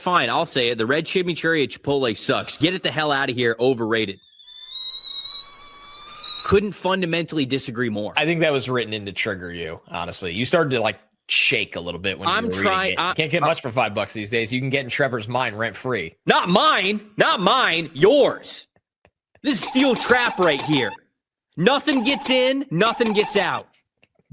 fine. I'll say it. The red chimichurri at Chipotle sucks. Get it the hell out of here. Overrated. Couldn't fundamentally disagree more. I think that was written in to trigger you, honestly. You started to shake a little bit when you were reading it. You can't get much for $5 these days. You can get in Trevor's mind rent-free. Not mine. Yours. This is steel trap right here. Nothing gets in, nothing gets out.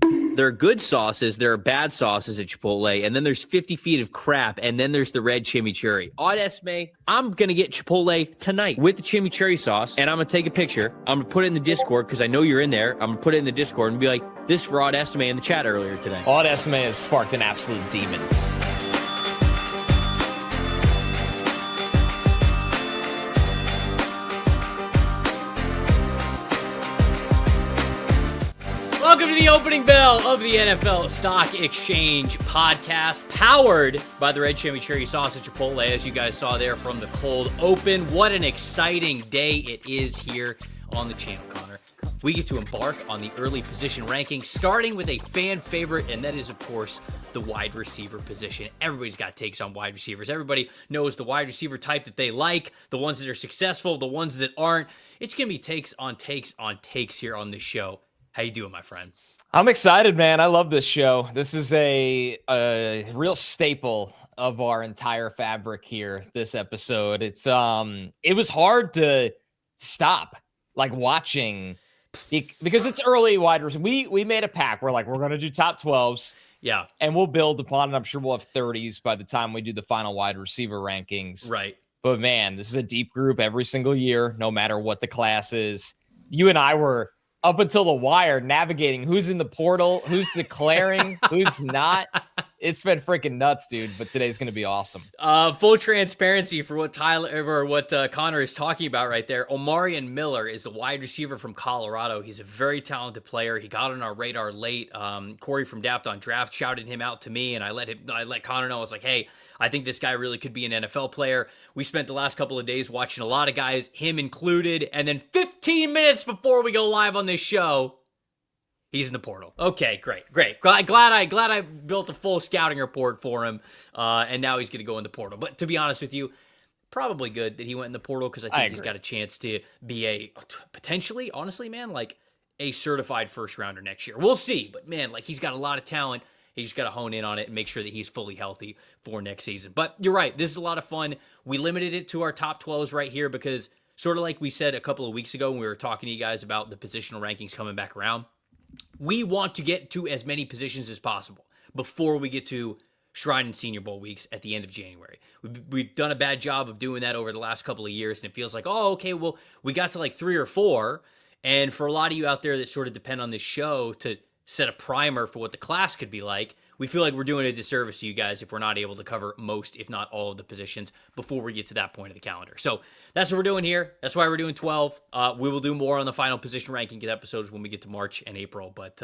There are good sauces, there are bad sauces at Chipotle, and then there's 50 feet of crap, and then there's the red chimichurri. Odd estimate, I'm going to get Chipotle tonight with the chimichurri sauce, and I'm going to take a picture. I'm going to put it in the Discord, because I know you're in there. I'm going to put it in the Discord and be like, this for Odd Estimate in the chat earlier today. Odd Estimate has sparked an absolute demon. Welcome to the opening bell of the NFL Stock Exchange podcast, powered by the red chimichurri sauce at Chipotle, as you guys saw there from the cold open. What an exciting day it is here on the channel, Connor. We get to embark on the early position rankings, starting with a fan favorite, and that is, of course, the wide receiver position. Everybody's got takes on wide receivers. Everybody knows the wide receiver type that they like, the ones that are successful, the ones that aren't. It's going to be takes on takes here on this show. How you doing, my friend? I'm excited, man. I love this show. This is a real staple of our entire fabric here, this episode. It was hard to stop watching because it's early wide receiver. We made a pact. We're going to do top 12s. Yeah. And we'll build upon it. I'm sure we'll have 30s by the time we do the final wide receiver rankings. Right. But man, this is a deep group every single year, no matter what the class is. You and I were up until the wire navigating who's in the portal, who's declaring, who's not. It's been freaking nuts, dude. But today's going to be awesome. Full transparency for what Connor is talking about right there. Omar Miller is the wide receiver from Colorado. He's a very talented player. He got on our radar late. Corey from Daft on Draft shouted him out to me, and I let Connor know. I was like, hey, I think this guy really could be an NFL player. We spent the last couple of days watching a lot of guys, him included, and then 15 minutes before we go live on this show, he's in the portal. Okay, great. Glad I built a full scouting report for him, and now he's going to go in the portal. But to be honest with you, probably good that he went in the portal because I think he's got a chance to be a potentially, honestly, man, a certified first rounder next year. We'll see, but man, he's got a lot of talent. He's got to hone in on it and make sure that he's fully healthy for next season. But you're right. This is a lot of fun. We limited it to our top 12s right here because sort of like we said a couple of weeks ago when we were talking to you guys about the positional rankings coming back around, we want to get to as many positions as possible before we get to Shrine and Senior Bowl weeks at the end of January. We've done a bad job of doing that over the last couple of years, and it feels like, oh, okay, well, we got to 3 or 4, and for a lot of you out there that sort of depend on this show to set a primer for what the class could be like, we feel like we're doing a disservice to you guys if we're not able to cover most, if not all, of the positions before we get to that point of the calendar. So that's what we're doing here. That's why we're doing 12. We will do more on the final position ranking episodes when we get to March and April, but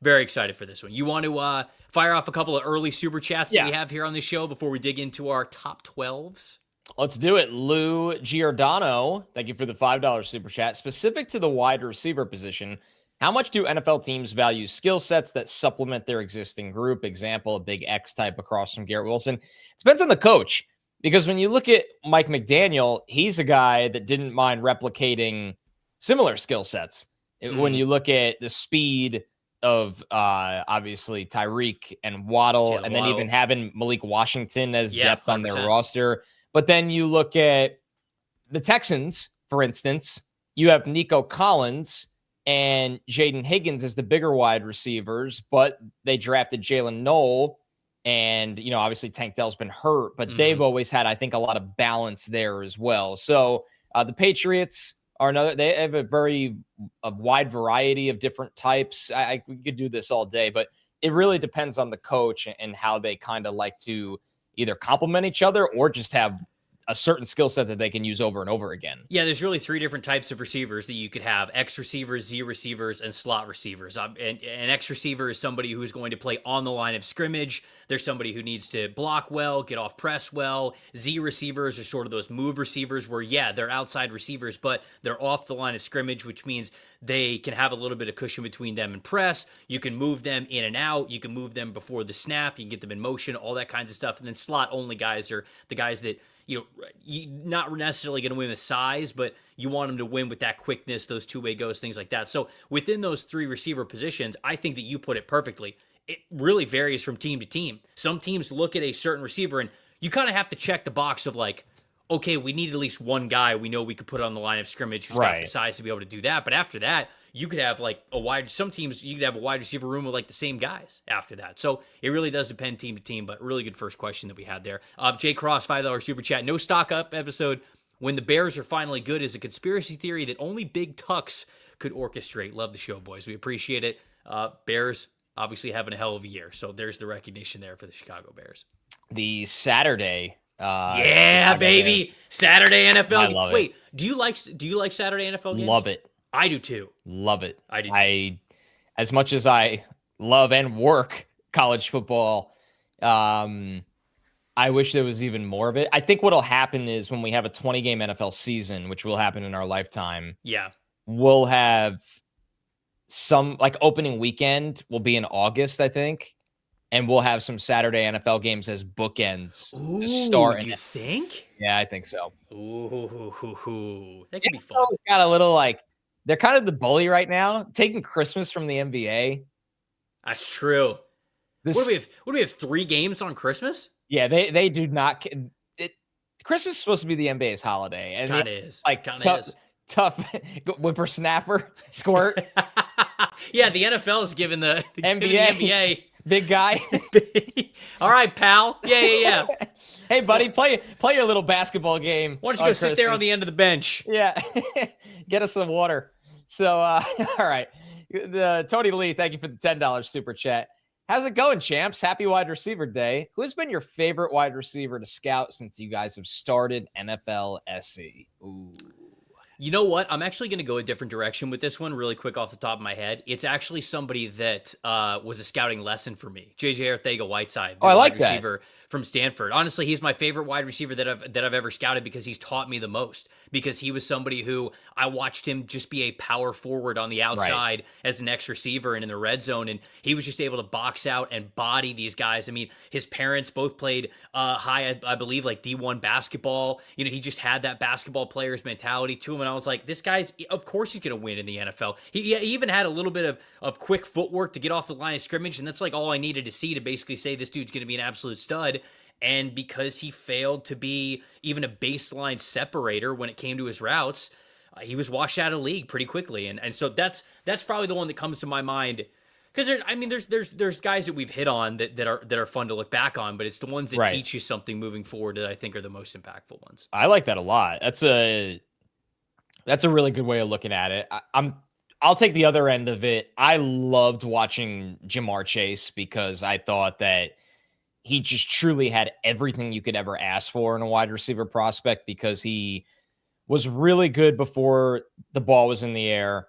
very excited for this one. You want to fire off a couple of early super chats that we have here on this show before we dig into our top 12s? Let's do it. Lou Giordano, thank you for the $5 super chat. Specific to the wide receiver position, how much do NFL teams value skill sets that supplement their existing group? Example, a big X type across from Garrett Wilson. It depends on the coach, because when you look at Mike McDaniel, he's a guy that didn't mind replicating similar skill sets. When you look at the speed of obviously Tyreek and Waddle, and then even having Malik Washington as depth 100%. On their roster. But then you look at the Texans, for instance, you have Nico Collins and Jaden Higgins as the bigger wide receivers, but they drafted Jalen Noel, and, obviously Tank Dell's been hurt, but they've always had, I think, a lot of balance there as well. So the Patriots are they have a wide variety of different types. We could do this all day, but it really depends on the coach and how they kind of like to either complement each other or just have a certain skill set that they can use over and over again. Yeah, there's really 3 different types of receivers that you could have: X receivers, Z receivers, and slot receivers. And an X receiver is somebody who's going to play on the line of scrimmage. There's somebody who needs to block well, get off press well. Z receivers are sort of those move receivers where, yeah, they're outside receivers, but they're off the line of scrimmage, which means they can have a little bit of cushion between them and press. You can move them in and out. You can move them before the snap. You can get them in motion, all that kinds of stuff. And then slot only guys are the guys that, you're not necessarily going to win with size, but you want them to win with that quickness, those two-way goes, things like that. So within those 3 receiver positions, I think that you put it perfectly. It really varies from team to team. Some teams look at a certain receiver and you kind of have to check the box of like, okay, we need at least one guy we know we could put on the line of scrimmage who's got the size to be able to do that. But after that, you could have like some teams, you could have a wide receiver room with like the same guys after that. So it really does depend team to team, but really good first question that we had there. Jay Cross, $5 super chat. No stock up episode. When the Bears are finally good is a conspiracy theory that only Big Tucks could orchestrate. Love the show, boys. We appreciate it. Bears obviously having a hell of a year. So there's the recognition there for the Chicago Bears. The Saturday. Yeah, baby. Saturday NFL. I love it. Wait, do you like Saturday NFL games? Love it. I do too. Love it. I do too. As much as I love and work college football, I wish there was even more of it. I think what'll happen is when we have a 20-game NFL season, which will happen in our lifetime, we'll have some, like, opening weekend will be in August, I think, and we'll have some Saturday NFL games as bookends to start. You think? Yeah, I think so. Ooh, that could be fun. It's got a little, like, they're kind of the bully right now, taking Christmas from the NBA. That's true. What do we have 3 games on Christmas? Yeah, they do not. Christmas is supposed to be the NBA's holiday, and kind of is like tough whippersnapper squirt. Yeah, the NFL is giving the NBA big guy. All right, pal. Yeah. Hey, buddy, play your little basketball game. Why don't you go sit there on the end of the bench? Yeah, get us some water. So, all right, Tony Lee, thank you for the $10 super chat. How's it going, champs? Happy wide receiver day. Who has been your favorite wide receiver to scout since you guys have started NFL SC? Ooh. You know what? I'm actually going to go a different direction with this one really quick off the top of my head. It's actually somebody that was a scouting lesson for me. J.J. Arcega-Whiteside, the I like wide receiver from Stanford. Honestly, he's my favorite wide receiver that I've ever scouted because he's taught me the most. Because he was somebody who I watched him just be a power forward on the outside as an X receiver and in the red zone, and he was just able to box out and body these guys. I mean, his parents both played high, I believe, like D1 basketball. You know, he just had that basketball player's mentality to him, and I was like, this guy's, of course he's going to win in the NFL. He even had a little bit of quick footwork to get off the line of scrimmage, and that's like all I needed to see to basically say this dude's going to be an absolute stud. And because he failed to be even a baseline separator when it came to his routes, he was washed out of the league pretty quickly. And so that's probably the one that comes to my mind. Because there's guys that we've hit on that are fun to look back on, but it's the ones that teach you something moving forward that I think are the most impactful ones. I like that a lot. That's a really good way of looking at it. I'll take the other end of it. I loved watching Ja'Marr Chase because I thought that he just truly had everything you could ever ask for in a wide receiver prospect, because he was really good before the ball was in the air.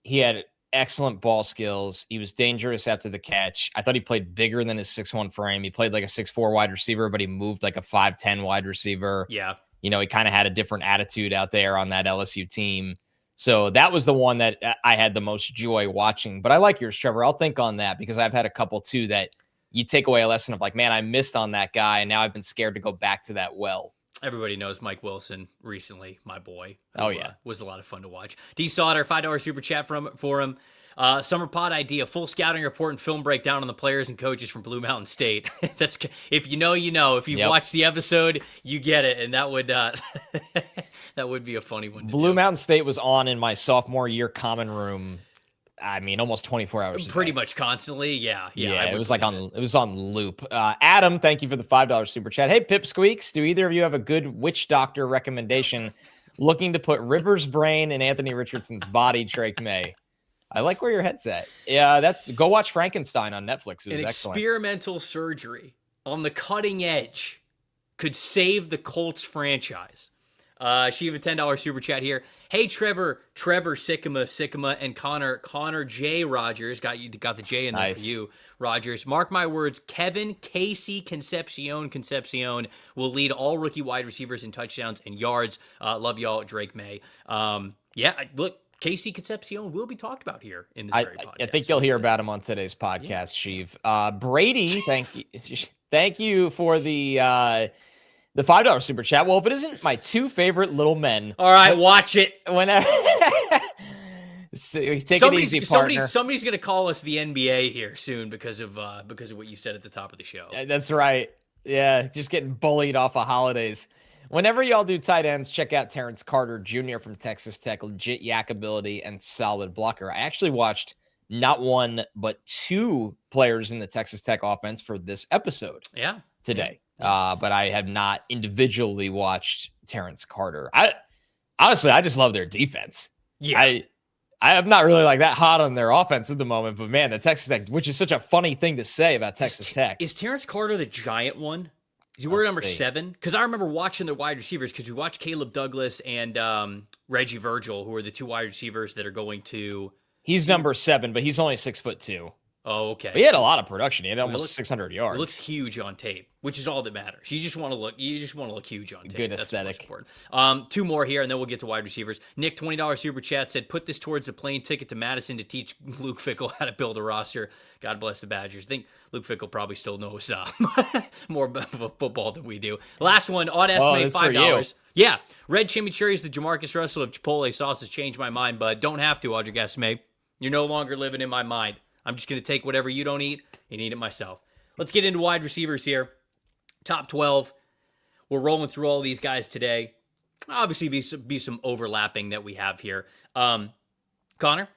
He had excellent ball skills. He was dangerous after the catch. I thought he played bigger than his 6'1" frame. He played like a 6'4" wide receiver, but he moved like a 5'10" wide receiver. Yeah. You know, he kind of had a different attitude out there on that LSU team. So that was the one that I had the most joy watching. But I like yours, Trevor. I'll think on that because I've had a couple too that you take away a lesson of like, man, I missed on that guy, and now I've been scared to go back to that well. Everybody knows Mike Wilson recently, my boy. Oh, yeah. Was a lot of fun to watch. D. Sauter, $5 super chat for him. Summer pod idea, full scouting report and film breakdown on the players and coaches from Blue Mountain State. That's, if you know, you know. If you've watched the episode, you get it, and that would that would be a funny one to Blue do. Mountain State was on in my sophomore year common room. I mean, almost 24 hours. Pretty much constantly. Yeah. It was like it was on loop. Adam, thank you for the $5 super chat. Hey, Pipsqueaks, do either of you have a good witch doctor recommendation looking to put Rivers' brain in Anthony Richardson's body, Drake May? I like where your head's at. Yeah, go watch Frankenstein on Netflix. It was excellent. Experimental surgery on the cutting edge could save the Colts franchise. She have a $10 super chat here. Hey, Trevor, Sikkema, and Connor J. Rogers. Got the J in there for you, Rogers. Mark my words, Kevin Casey Concepcion will lead all rookie wide receivers in touchdowns and yards. Love y'all, Drake May. Look, Casey Concepcion will be talked about here in this very podcast. I think you'll hear about him on today's podcast, Sheev. Brady, thank you for the $5 super chat. Well, if it isn't my two favorite little men. All right, watch it. Whenever take it easy, partner. Somebody's gonna call us the NBA here soon because of what you said at the top of the show. That's right. Yeah, just getting bullied off of holidays. Whenever y'all do tight ends, check out Terrence Carter Jr. from Texas Tech. Legit yak ability and solid blocker. I actually watched not one, but two players in the Texas Tech offense for this episode. Yeah. Today. But I have not individually watched Terrence Carter. I just love their defense. Yeah. I'm not really like that hot on their offense at the moment, but man, the Texas Tech, which is such a funny thing to say about Texas Tech. Is Terrence Carter the giant one? Is he wearing number 7? Because I remember watching the wide receivers because we watched Caleb Douglas and Reggie Virgil, who are the two wide receivers that are going to. He's number 7, but he's only 6'2". Oh, okay. But he had a lot of production. He had almost 600 yards. It looks huge on tape, which is all that matters. You just want to look huge on tape. Good That's aesthetic. Two more here, and then we'll get to wide receivers. Nick, $20 super chat said, "Put this towards the plane ticket to Madison to teach Luke Fickell how to build a roster. God bless the Badgers." I think Luke Fickell probably still knows more about football than we do. Last one, odd estimate $5. Yeah, red chimichurri is the Jamarcus Russell of Chipotle sauce has changed my mind, but don't have to, Audrey Gasmay. You're no longer living in my mind. I'm just going to take whatever you don't eat and eat it myself. Let's get into wide receivers here. Top 12. We're rolling through all these guys today. Obviously, be some overlapping that we have here. Connor?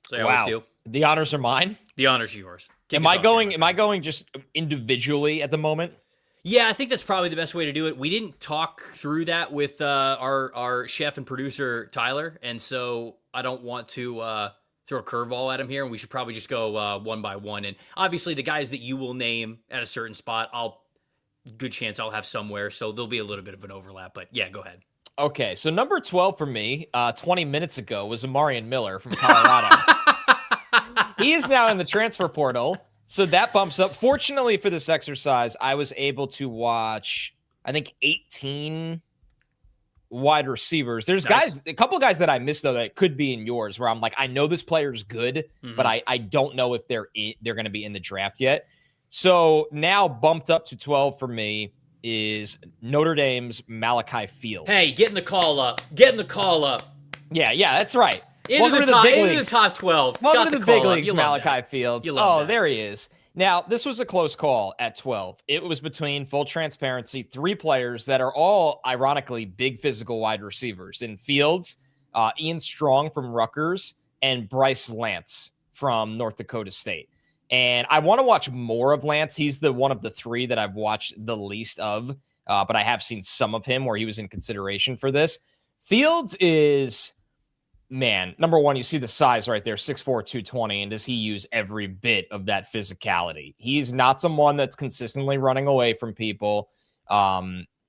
So I always do. The honors are mine? The honors are yours. Am I going just individually at the moment? Yeah, I think that's probably the best way to do it. We didn't talk through that with our chef and producer, Tyler, and so I don't want to throw a curveball at him here, and we should probably just go one by one. And obviously, the guys that you will name at a certain spot, good chance I'll have somewhere, so there'll be a little bit of an overlap. But yeah, go ahead. Okay, so number 12 for me, 20 minutes ago, was Omar Miller from Colorado. He is now in the transfer portal, so that bumps up. Fortunately for this exercise, I was able to watch, I think, 18 wide receivers. There's a couple guys that I missed, though, that could be in yours, where I'm like, I know this player's good, but I don't know if they're going to be in the draft yet. So now bumped up to 12 for me is Notre Dame's Malachi Fields. Hey, getting the call up. Yeah, that's right. Into the top 12. Welcome to the big leagues, Malachi Fields. There he is. Now, this was a close call at 12. It was between, full transparency, 3 players that are all, ironically, big physical wide receivers. In Fields, Ian Strong from Rutgers, and Bryce Lance from North Dakota State. And I want to watch more of Lance. He's the one of the 3 that I've watched the least of, but I have seen some of him where he was in consideration for this. Fields is... Man, number one, you see the size right there, 6'4", 220, and does he use every bit of that physicality? He's not someone that's consistently running away from people.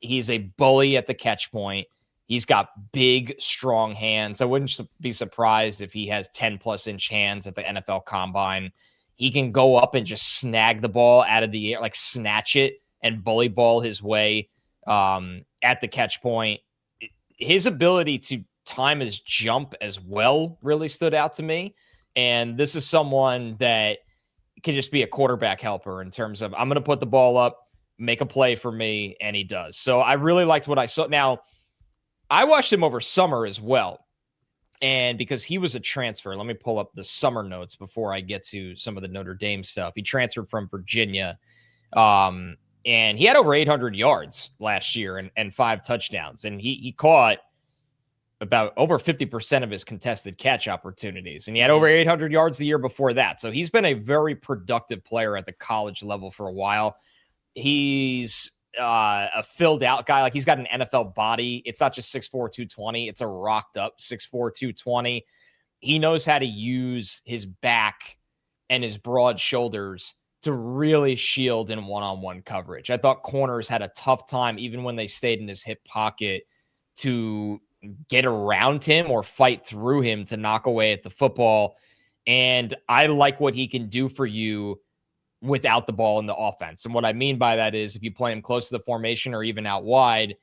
He's a bully at the catch point. He's got big, strong hands. I wouldn't be surprised if he has 10-plus inch hands at the NFL Combine. He can go up and just snag the ball out of the air, like snatch it and bully ball his way at the catch point. His ability to time his jump as well really stood out to me. And this is someone that can just be a quarterback helper in terms of, I'm going to put the ball up, make a play for me, and he does. So I really liked what I saw. Now, I watched him over summer as well. And because he was a transfer, let me pull up the summer notes before I get to some of the Notre Dame stuff. He transferred from Virginia. And he had over 800 yards last year and 5 touchdowns. And he caught about over 50% of his contested catch opportunities. And he had over 800 yards the year before that. So he's been a very productive player at the college level for a while. He's a filled out guy. Like, he's got an NFL body. It's not just 6'4", 220. It's a rocked up 6'4", 220. He knows how to use his back and his broad shoulders to really shield in one-on-one coverage. I thought corners had a tough time, even when they stayed in his hip pocket, to get around him or fight through him to knock away at the football. And I like what he can do for you without the ball in the offense. And what I mean by that is if you play him close to the formation or even out wide,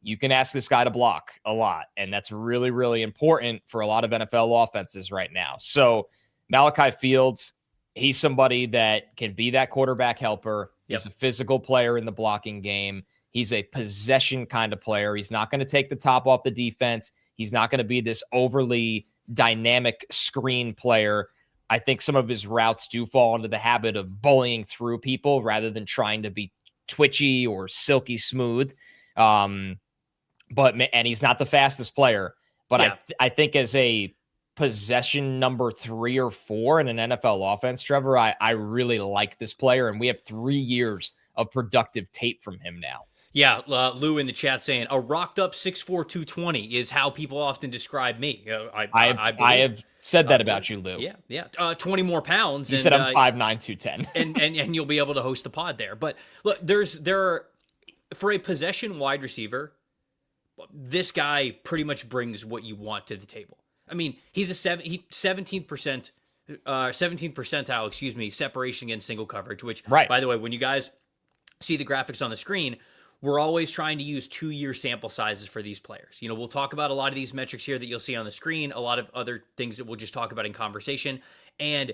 you can ask this guy to block a lot. And that's really, really important for a lot of NFL offenses right now. So Malachi Fields, he's somebody that can be that quarterback helper. He's a physical player in the blocking game. He's a possession kind of player. He's not going to take the top off the defense. He's not going to be this overly dynamic screen player. I think some of his routes do fall into the habit of bullying through people rather than trying to be twitchy or silky smooth. And he's not the fastest player, but I think as a possession number 3 or 4 in an NFL offense, Trevor, I really like this player, and we have 3 years of productive tape from him now. Yeah, Lou in the chat saying a rocked up 6'4", 220 is how people often describe me. I have said that about you, Lou. Yeah. 20 more pounds. You said I'm 5'9", 210. and you'll be able to host the pod there. But look, for a possession wide receiver, this guy pretty much brings what you want to the table. I mean, he's 17th percentile, separation against single coverage, which, by the way, when you guys see the graphics on the screen, we're always trying to use 2-year sample sizes for these players. You know, we'll talk about a lot of these metrics here that you'll see on the screen, a lot of other things that we'll just talk about in conversation. And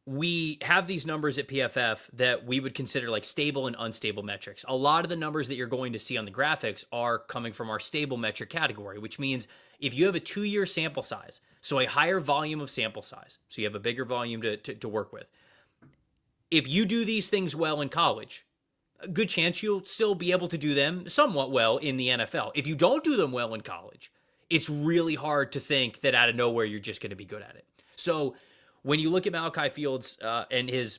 we have these numbers at PFF that we would consider like stable and unstable metrics. A lot of the numbers that you're going to see on the graphics are coming from our stable metric category, which means if you have a 2-year sample size, so a higher volume of sample size, so you have a bigger volume to work with. If you do these things well in college, a good chance you'll still be able to do them somewhat well in the NFL. If you don't do them well in college, it's really hard to think that out of nowhere you're just going to be good at it. So when you look at Malachi Fields and his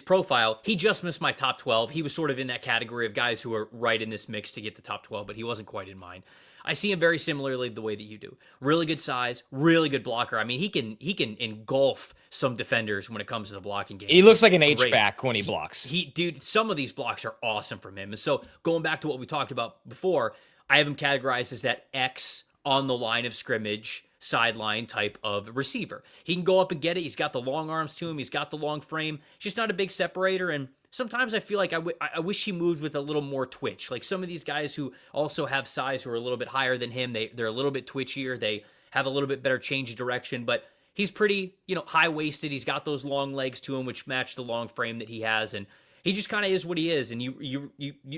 profile, he just missed my top 12. He was sort of in that category of guys who are right in this mix to get the top 12, but he wasn't quite in mine. I see him very similarly the way that you do. Really good size, really good blocker. I mean, he can engulf some defenders when it comes to the blocking game. He looks like an H-back when he blocks. Dude, some of these blocks are awesome from him. And so going back to what we talked about before, I have him categorized as that X on the line of scrimmage, sideline type of receiver. He can go up and get it. He's got the long arms to him. He's got the long frame. He's just not a big separator. And sometimes I feel like I wish he moved with a little more twitch. Like some of these guys who also have size who are a little bit higher than him, they're a little bit twitchier. They have a little bit better change of direction, but he's pretty, high-waisted. He's got those long legs to him, which match the long frame that he has. And he just kind of is what he is. And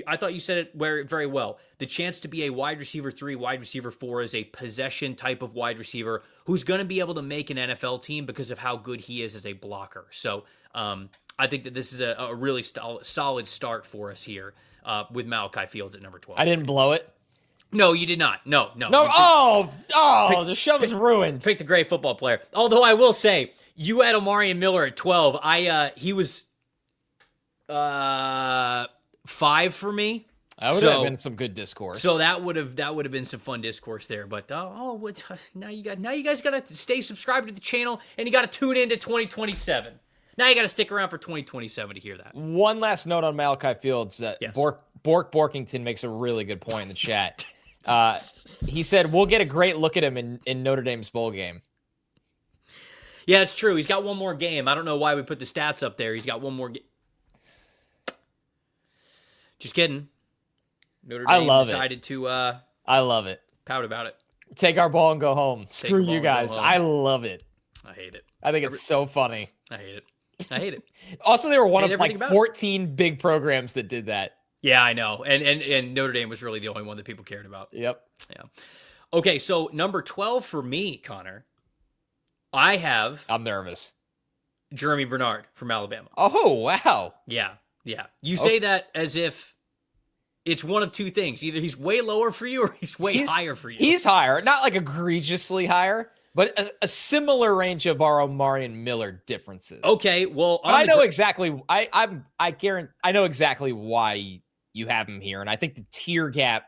I thought you said it very well. The chance to be a wide receiver 3, wide receiver 4 is a possession type of wide receiver who's going to be able to make an NFL team because of how good he is as a blocker. So I think that this is a really solid start for us here with Malachi Fields at number 12. I didn't blow it. No, you did not. No. The show is ruined. Picked a great football player. Although I will say, you had Omar and Miller at 12. He was 5 for me. That would have been some good discourse. So that would have been some fun discourse there. But now you guys got to stay subscribed to the channel, and you got to tune in to 2027. Now you got to stick around for 2027 to hear that. One last note on Malachi Fields. Yes. Borkington makes a really good point in the chat. He said, we'll get a great look at him in Notre Dame's bowl game. Yeah, it's true. He's got one more game. I don't know why we put the stats up there. He's got one more game. Just kidding. Notre Dame decided to I love it. Pout about it. Take our ball and go home. Screw you guys. I love it. I hate it. I think it's so funny. I hate it. Also, they were one of like 14 big programs that did that. Yeah, I know. And Notre Dame was really the only one that people cared about. Yep. Yeah. Okay, so number 12 for me, Connor, I'm nervous. Germie Bernard from Alabama. Oh, wow. Yeah. You say that as if it's one of two things. Either he's way lower for you or he's higher for you. He's higher. Not like egregiously higher, but a similar range of our Omar and Miller differences. Okay, well, I know exactly. I know exactly why you have him here, and I think the tier gap.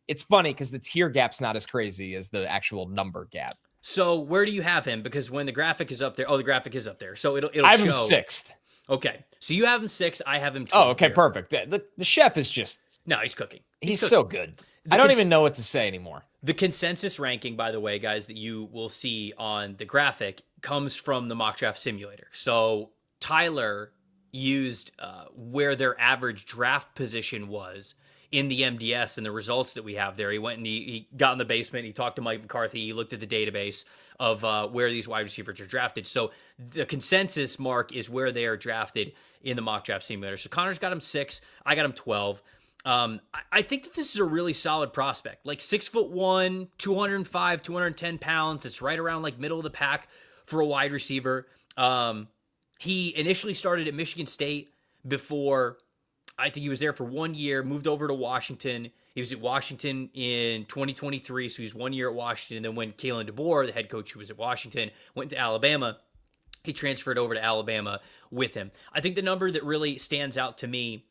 It's funny because the tier gap's not as crazy as the actual number gap. So where do you have him? Because when the graphic is up there, the graphic is up there, so it'll I have show. him 6th. Okay. So you have him 6. I have him 12. Oh, okay, here. perfect. The chef is just... No, he's cooking. He's cooking. so good. I don't even know what to say anymore. The consensus ranking, by the way, guys, that you will see on the graphic comes from the mock draft simulator. So Tyler used where their average draft position was in the MDS and the results that we have there. He went and he got in the basement. He talked to Mike McCarthy. He looked at the database of where these wide receivers are drafted. So the consensus mark is where they are drafted in the mock draft simulator. So Connor's got him 6. I got him 12. I think that this is a really solid prospect. Like 6'1", 205, 210 pounds. It's right around like middle of the pack for a wide receiver. He initially started at Michigan State before, I think he was there for 1 year, moved over to Washington. He was at Washington in 2023, so he was 1 year at Washington. And then when Kalen DeBoer, the head coach who was at Washington, went to Alabama, he transferred over to Alabama with him. I think the number that really stands out to me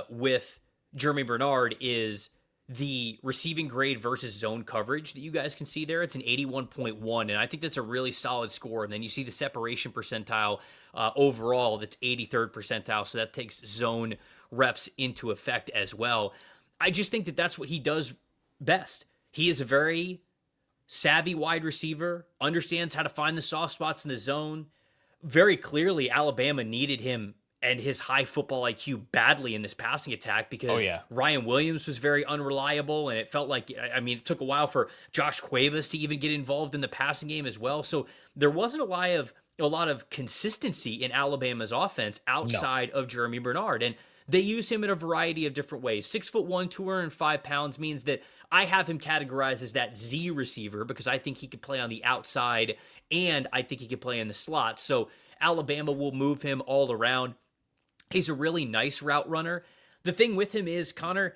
with Germie Bernard is the receiving grade versus zone coverage that you guys can see there. It's an 81.1, and I think that's a really solid score. And then you see the separation percentile overall, that's 83rd percentile, so that takes zone reps into effect as well. I just think that that's what he does best. He is a very savvy wide receiver, understands how to find the soft spots in the zone. Very clearly, Alabama needed him and his high football IQ badly in this passing attack because Ryan Williams was very unreliable, and it felt like, I mean, it took a while for Josh Cuevas to even get involved in the passing game as well. So there wasn't a lot of consistency in Alabama's offense outside of Germie Bernard, and they use him in a variety of different ways. 6'1", 205 pounds means that I have him categorized as that Z receiver because I think he could play on the outside and I think he could play in the slot. So Alabama will move him all around. He's a really nice route runner. The thing with him is, Connor,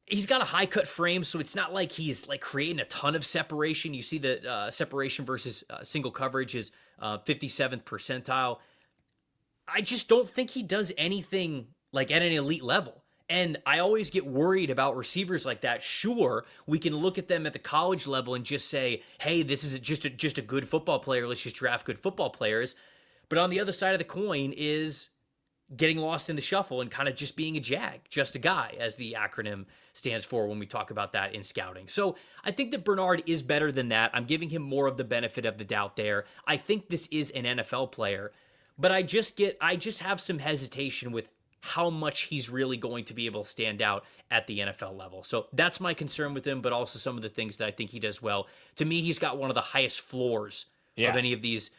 he's got a high cut frame, so it's not like he's like creating a ton of separation. You see the separation versus single coverage is 57th percentile. I just don't think he does anything like at an elite level. And I always get worried about receivers like that. Sure, we can look at them at the college level and just say, hey, this is just a good football player. Let's just draft good football players. But on the other side of the coin is getting lost in the shuffle and kind of just being a jag, just a guy, as the acronym stands for when we talk about that in scouting. So I think that Bernard is better than that. I'm giving him more of the benefit of the doubt there. I think this is an NFL player, but I just have some hesitation with how much he's really going to be able to stand out at the NFL level. So that's my concern with him, but also some of the things that I think he does well. To me, he's got one of the highest floors of any of these,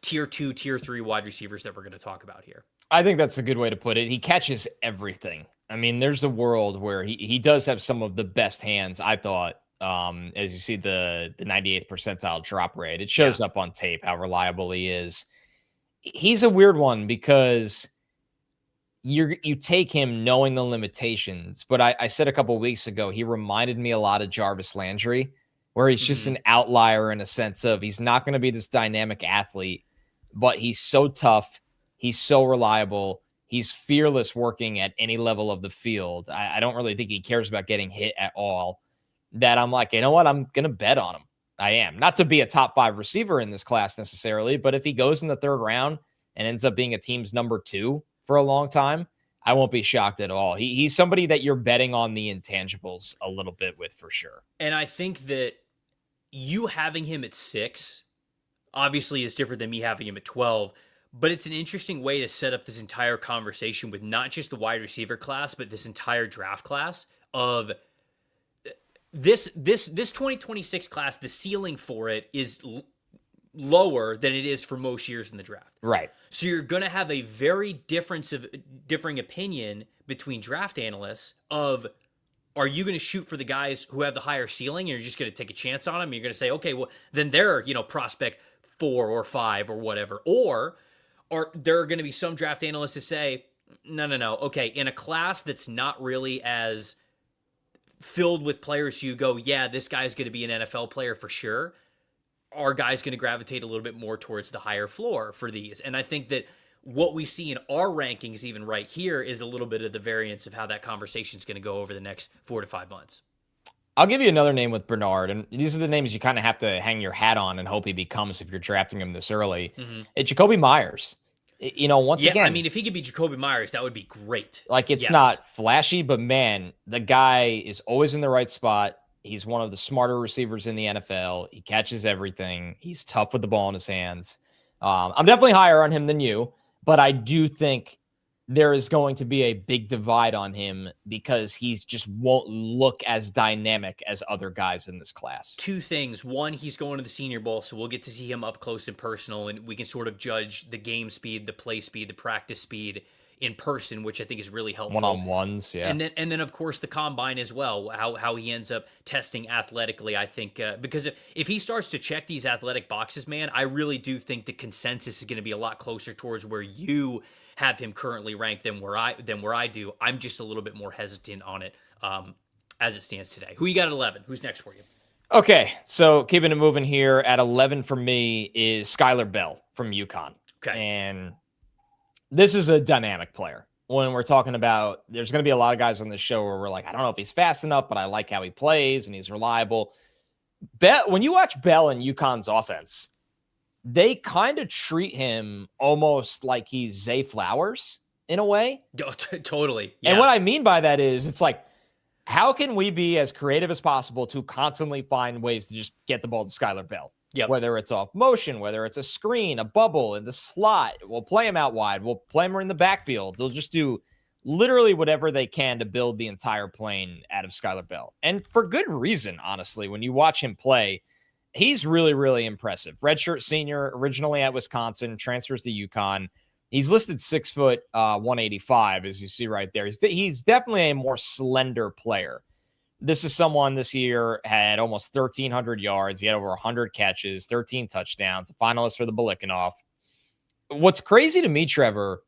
tier 2, tier 3 wide receivers that we're going to talk about here. I think that's a good way to put it. He catches everything. I mean, there's a world where he does have some of the best hands, I thought, as you see the 98th percentile drop rate. It shows up on tape how reliable he is. He's a weird one because you take him knowing the limitations, but I said a couple of weeks ago, he reminded me a lot of Jarvis Landry, where he's just an outlier in a sense of he's not going to be this dynamic athlete, but he's so tough. He's so reliable. He's fearless working at any level of the field. I don't really think he cares about getting hit at all. That I'm like, you know what? I'm going to bet on him. I am. Not to be a top 5 receiver in this class necessarily, but if he goes in the 3rd round and ends up being a team's number 2 for a long time, I won't be shocked at all. He's somebody that you're betting on the intangibles a little bit with for sure. And I think that you having him at 6 obviously is different than me having him at 12. But it's an interesting way to set up this entire conversation with not just the wide receiver class, but this entire draft class of this 2026 class. The ceiling for it is lower than it is for most years in the draft. Right. So you're going to have a very differing opinion between draft analysts of, are you going to shoot for the guys who have the higher ceiling and you're just going to take a chance on them? You're going to say, okay, well, then they're, prospect 4 or 5 or whatever. Or there are going to be some draft analysts that say, no. Okay, in a class that's not really as filled with players who you go, yeah, this guy's going to be an NFL player for sure, are guys going to gravitate a little bit more towards the higher floor for these? And I think that what we see in our rankings even right here is a little bit of the variance of how that conversation is going to go over the next 4 to 5 months. I'll give you another name with Bernard, and these are the names you kind of have to hang your hat on and hope he becomes if you're drafting him this early. It's Jacoby Myers. Once Yeah, again, I mean, if he could be Jacoby Myers, that would be great. like it's Yes. not flashy, but man, the guy is always in the right spot. He's one of the smarter receivers in the NFL. He catches everything. He's tough with the ball in his hands. I'm definitely higher on him than you, but I do think there is going to be a big divide on him because he just won't look as dynamic as other guys in this class. Two things. One, he's going to the Senior Bowl, so we'll get to see him up close and personal, and we can sort of judge the game speed, the play speed, the practice speed in person, which I think is really helpful. One-on-ones, yeah. And then of course the combine as well, how he ends up testing athletically. I think because if he starts to check these athletic boxes, man, I really do think the consensus is going to be a lot closer towards where you have him currently ranked than where I do. I'm just a little bit more hesitant on it as it stands today. Who you got at 11? Who's next for you? Okay, so keeping it moving here, at 11 for me is Skyler Bell from UConn. Okay. And this is a dynamic player. When we're talking about, there's going to be a lot of guys on this show where we're like, I don't know if he's fast enough, but I like how he plays and he's reliable. When you watch Bell and UConn's offense, they kind of treat him almost like he's Zay Flowers in a way. Oh, totally. Yeah. And what I mean by that is, it's like, how can we be as creative as possible to constantly find ways to just get the ball to Skyler Bell? Yep. Whether it's off motion, whether it's a screen, a bubble in the slot, we'll play him out wide. We'll play him in the backfield. They'll just do literally whatever they can to build the entire plane out of Skyler Bell. And for good reason, honestly. When you watch him play, he's really, really impressive. Redshirt senior, originally at Wisconsin, transfers to UConn. He's listed 6 foot, 185, as you see right there. He's definitely a more slender player. This is someone this year had almost 1,300 yards. He had over 100 catches, 13 touchdowns, a finalist for the Bilikinoff. What's crazy to me, Trevor,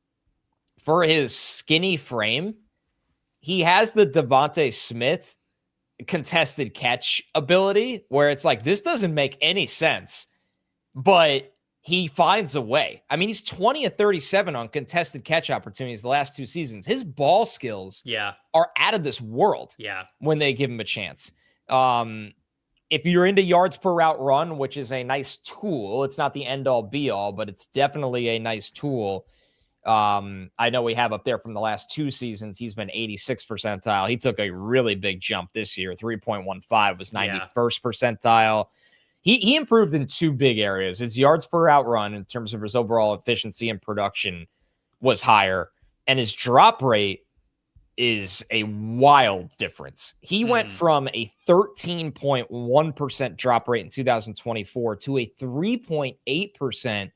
for his skinny frame, he has the Devontae Smith contested catch ability where it's like, this doesn't make any sense, but he finds a way. I mean, he's 20 of 37 on contested catch opportunities the last 2 seasons. His ball skills are out of this world when they give him a chance. If you're into yards per route run, which is a nice tool, it's not the end-all be-all, but it's definitely a nice tool. I know we have up there from the last 2 seasons, he's been 86th percentile. He took a really big jump this year. 3.15 was 91st percentile. He improved in 2 big areas. His yards per route run in terms of his overall efficiency and production was higher, and his drop rate is a wild difference. He went from a 13.1% drop rate in 2024 to a 3.8%.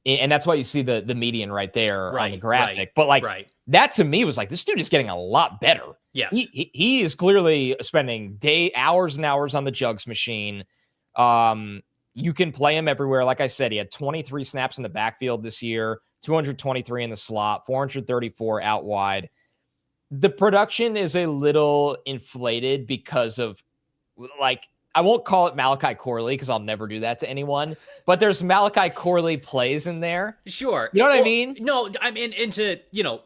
And that's why you see the median right there on the graphic. But that to me was like, this dude is getting a lot better. Yes. He is clearly spending hours and hours on the jugs machine. You can play him everywhere. Like I said, he had 23 snaps in the backfield this year, 223 in the slot, 434 out wide. The production is a little inflated because of, like, I won't call it Malachi Corley because I'll never do that to anyone, but there's Malachi Corley plays in there. Sure. You know what I mean? No, I mean, and to,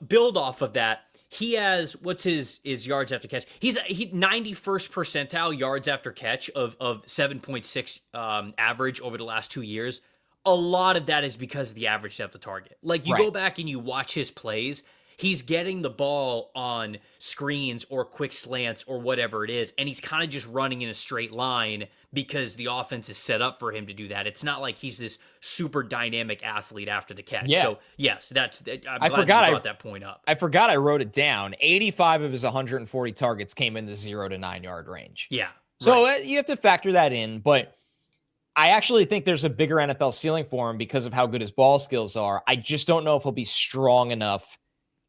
build off of that, he has, what's his yards after catch? He 91st percentile yards after catch of 7.6 average over the last 2 years. A lot of that is because of the average depth of target. Like, you go back and you watch his plays, he's getting the ball on screens or quick slants or whatever it is, and he's kind of just running in a straight line because the offense is set up for him to do that. It's not like he's this super dynamic athlete after the catch. Yeah. So, yes, I'm glad you brought that point up. I forgot I wrote it down. 85 of his 140 targets came in the 0 to 9 yard range. Yeah. So you have to factor that in, but I actually think there's a bigger NFL ceiling for him because of how good his ball skills are. I just don't know if he'll be strong enough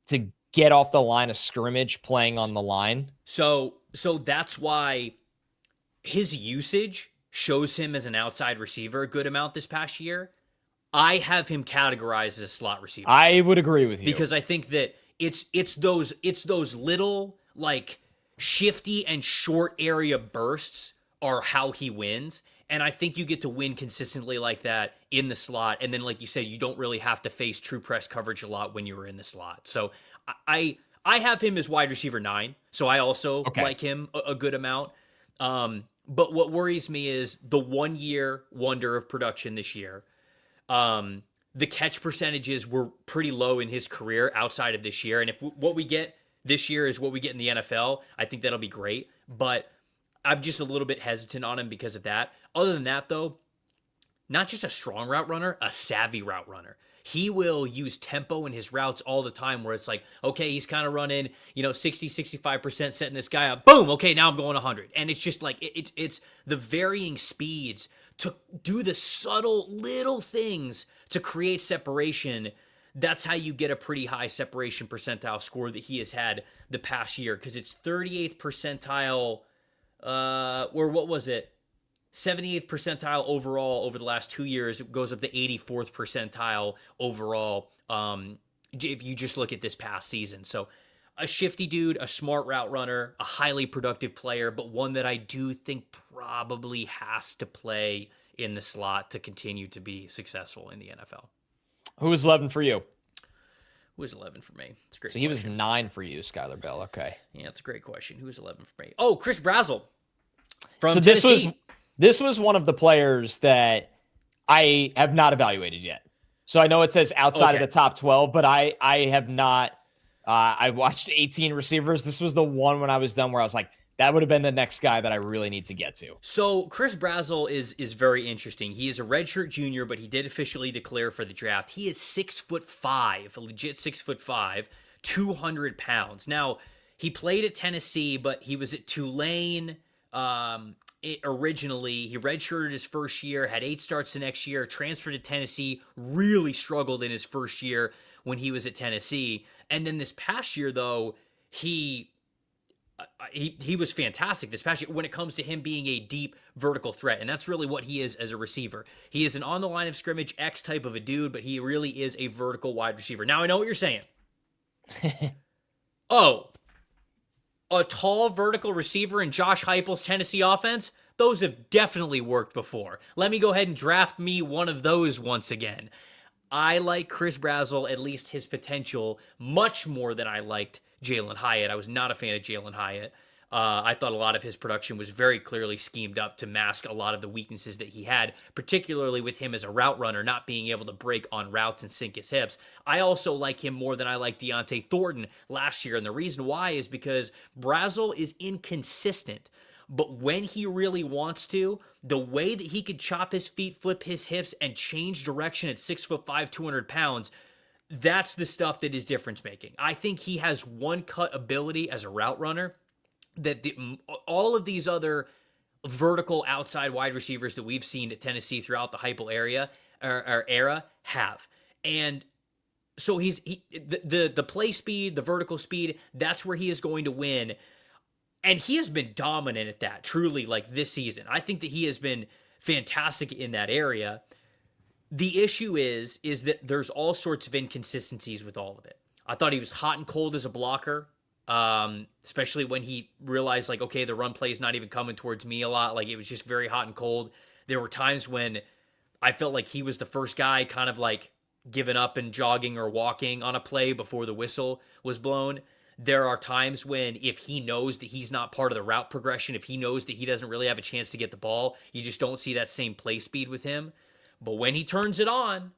to get off the line of scrimmage playing on the line. So that's why his usage shows him as an outside receiver a good amount this past year. I have him categorized as a slot receiver. I would agree with you. Because I think that it's those little, like, shifty and short area bursts are how he wins. And I think you get to win consistently like that in the slot. And then, like you said, you don't really have to face true press coverage a lot when you're in the slot. So I have him as wide receiver 9. So I also like him a good amount. But what worries me is the 1 year wonder of production this year. the catch percentages were pretty low in his career outside of this year. And if what we get this year is what we get in the NFL, I think that'll be great. But I'm just a little bit hesitant on him because of that. Other than that, though, not just a strong route runner, a savvy route runner. He will use tempo in his routes all the time where it's like, okay, he's kind of running, 60, 65%, setting this guy up. Boom. Okay, now I'm going 100. And it's just like, it's the varying speeds to do the subtle little things to create separation. That's how you get a pretty high separation percentile score that he has had the past year, because it's 38th percentile, or what was it? 78th percentile overall over the last 2 years. It goes up to 84th percentile overall if you just look at this past season. So a shifty dude, a smart route runner, a highly productive player, but one that I do think probably has to play in the slot to continue to be successful in the NFL. Who was 11 for you? Who was 11 for me? It's a great. So he was 9 for you, Skyler Bell. Okay. Yeah, it's a great question. Who was 11 for me? Oh, Chris Brazzell from so Tennessee. This was one of the players that I have not evaluated yet. So I know it says outside of the top 12, but I have not. I watched 18 receivers. This was the one when I was done where I was like, that would have been the next guy that I really need to get to. So Chris Brazzell is very interesting. He is a redshirt junior, but he did officially declare for the draft. He is 6'5", a legit 6'5", 200 pounds. Now, he played at Tennessee, but he was at Tulane. Originally, he redshirted his first year, had 8 starts the next year, transferred to Tennessee, really struggled in his first year when he was at Tennessee. And then this past year, though, he was fantastic this past year when it comes to him being a deep vertical threat. And that's really what he is as a receiver. He is an on the line of scrimmage X type of a dude, but he really is a vertical wide receiver. Now, I know what you're saying. Oh, a tall vertical receiver in Josh Heupel's Tennessee offense? Those have definitely worked before. Let me go ahead and draft me one of those once again. I like Chris Brazzell, at least his potential, much more than I liked Jalin Hyatt. I was not a fan of Jalin Hyatt. I thought a lot of his production was very clearly schemed up to mask a lot of the weaknesses that he had, particularly with him as a route runner, not being able to break on routes and sink his hips. I also like him more than I liked Deontay Thornton last year, and the reason why is because Brazzell is inconsistent. But when he really wants to, the way that he could chop his feet, flip his hips, and change direction at 6'5", 200 pounds, that's the stuff that is difference making. I think he has one cut ability as a route runner that all of these other vertical outside wide receivers that we've seen at Tennessee throughout the Heupel era have. And so the play speed, the vertical speed, that's where he is going to win. And he has been dominant at that, truly, like this season. I think that he has been fantastic in that area. The issue is that there's all sorts of inconsistencies with all of it. I thought he was hot and cold as a blocker, especially when he realized, like, okay, the run play is not even coming towards me a lot. Like, it was just very hot and cold. There were times when I felt like he was the first guy kind of like giving up and jogging or walking on a play before the whistle was blown. There are times when if he knows that he's not part of the route progression, if he knows that he doesn't really have a chance to get the ball, you just don't see that same play speed with him. But when he turns it on,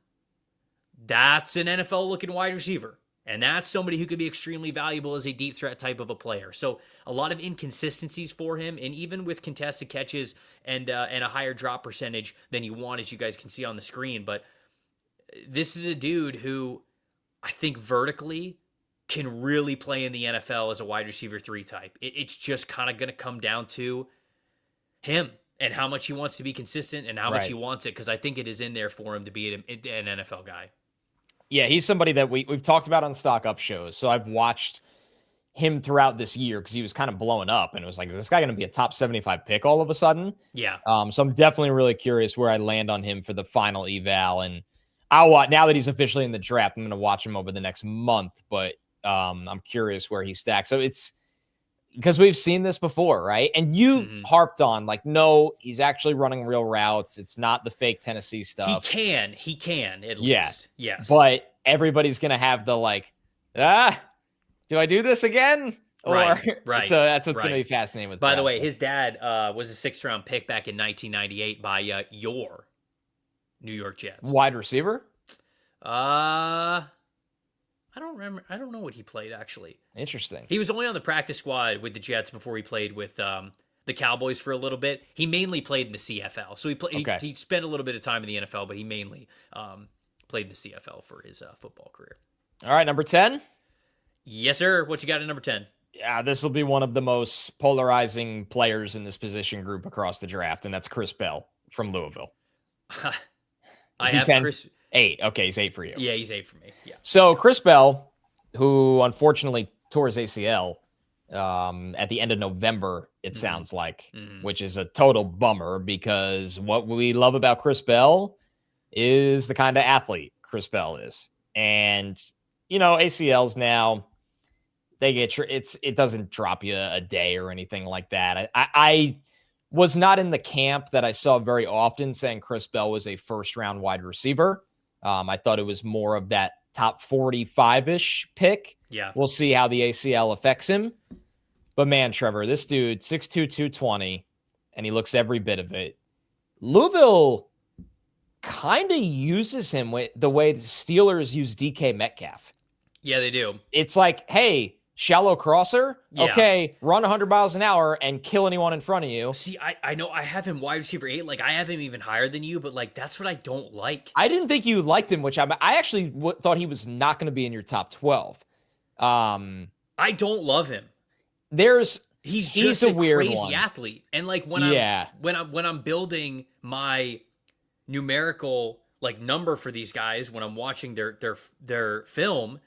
that's an NFL-looking wide receiver. And that's somebody who could be extremely valuable as a deep threat type of a player. So a lot of inconsistencies for him, and even with contested catches and a higher drop percentage than you want, as you guys can see on the screen. But this is a dude who I think vertically can really play in the NFL as a wide receiver 3 type. It's just kind of going to come down to him and how much he wants to be consistent and how much he wants it, because I think it is in there for him to be an NFL guy. Yeah, he's somebody that we've talked about on Stock Up shows. So I've watched him throughout this year because he was kind of blowing up, and it was like, is this guy going to be a top 75 pick all of a sudden? Yeah. So I'm definitely really curious where I land on him for the final eval, and I'll watch now that he's officially in the draft. I'm going to watch him over the next month, but I'm curious where he stacks. So it's because we've seen this before, right? And you harped on like, no, he's actually running real routes. It's not the fake Tennessee stuff. He can at least. Yes. But everybody's going to have the like, do I do this again? Right. So that's what's going to be fascinating with By the Brazzell. way, his dad was a 6th round pick back in 1998 by your New York Jets. Wide receiver? I don't remember. I don't know what he played, actually. Interesting. He was only on the practice squad with the Jets before he played with the Cowboys for a little bit. He mainly played in the CFL. So he spent a little bit of time in the NFL, but he mainly played in the CFL for his football career. All right, number 10. Yes, sir. What you got at number 10? Yeah, this will be one of the most polarizing players in this position group across the draft, and that's Chris Bell from Louisville. I have 10? Chris. 8. Okay, he's 8 for you. Yeah, he's 8 for me. Yeah. So Chris Bell, who unfortunately tore his ACL at the end of November, it sounds like, which is a total bummer because what we love about Chris Bell is the kind of athlete Chris Bell is. And, ACLs now, they get it doesn't drop you a day or anything like that. I was not in the camp that I saw very often saying Chris Bell was a first-round wide receiver. I thought it was more of that top 45-ish pick. Yeah. We'll see how the ACL affects him. But man, Trevor, this dude, 6'2", 220, and he looks every bit of it. Louisville kind of uses him the way the Steelers use DK Metcalf. Yeah, they do. It's like, hey, shallow crosser, okay, run 100 miles an hour and kill anyone in front of you. See, I know I have him wide receiver 8. Like, I have him even higher than you, but, like, that's what I don't like. I didn't think you liked him, which I actually thought he was not going to be in your top 12. I don't love him. He's just a a weird crazy athlete. And, like, when I'm building my numerical, like, number for these guys, when I'm watching their film,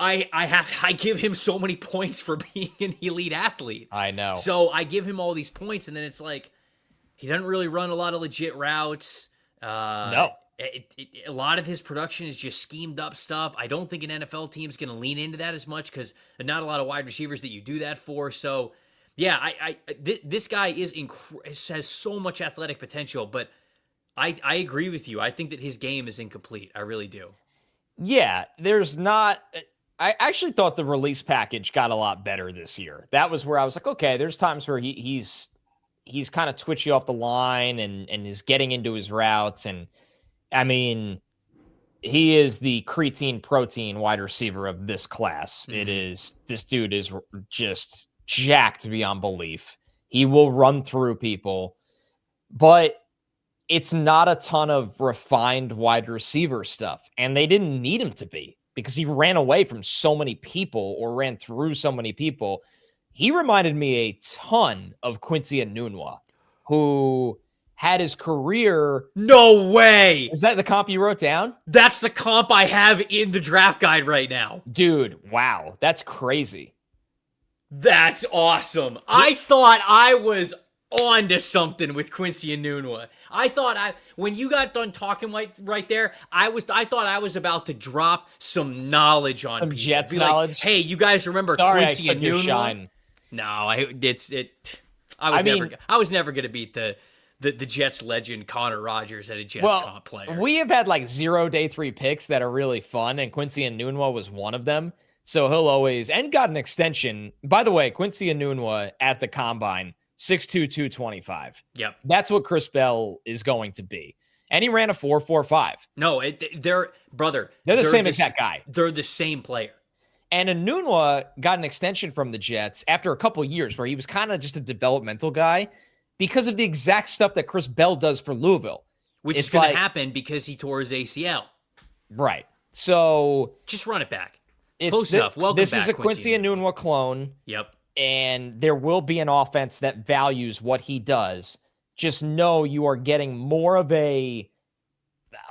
I give him so many points for being an elite athlete. I know. So I give him all these points, and then it's like he doesn't really run a lot of legit routes. No. A lot of his production is just schemed up stuff. I don't think an NFL team is going to lean into that as much because not a lot of wide receivers that you do that for. So, yeah, this guy has so much athletic potential, but I agree with you. I think that his game is incomplete. I really do. Yeah, there's not. I actually thought the release package got a lot better this year. That was where I was like, okay, there's times where he's kind of twitchy off the line and is getting into his routes. And I mean, he is the creatine protein wide receiver of this class. This dude is just jacked beyond belief. He will run through people, but it's not a ton of refined wide receiver stuff. And they didn't need him to be, because he ran away from so many people or ran through so many people. He reminded me a ton of Quincy Enunwa, who had his career. No way. Is that the comp you wrote down? That's the comp I have in the draft guide right now. Dude, wow. That's crazy. That's awesome. I thought I was on to something with Quincy Enunwa. I thought when you got done talking right there, I thought I was about to drop some knowledge on people. Jets knowledge. Like, hey, you guys remember Quincy Enunwa? No, I was never going to beat the Jets legend Connor Rogers at a Jets comp player. We have had like 0 day 3 picks that are really fun, and Quincy Enunwa was one of them. So he'll always, and got an extension. By the way, Quincy Enunwa at the combine, 6'2", 225. Yep. That's what Chris Bell is going to be. And he ran a 4.45. No, they're the same exact guy. They're the same player. And Enunwa got an extension from the Jets after a couple years where he was kind of just a developmental guy because of the exact stuff that Chris Bell does for Louisville. Which is going to happen because he tore his ACL. Right. So just run it back. Close enough. Welcome back, This is a Quincy Enunwa clone. Yep. And there will be an offense that values what he does. Just know you are getting more of a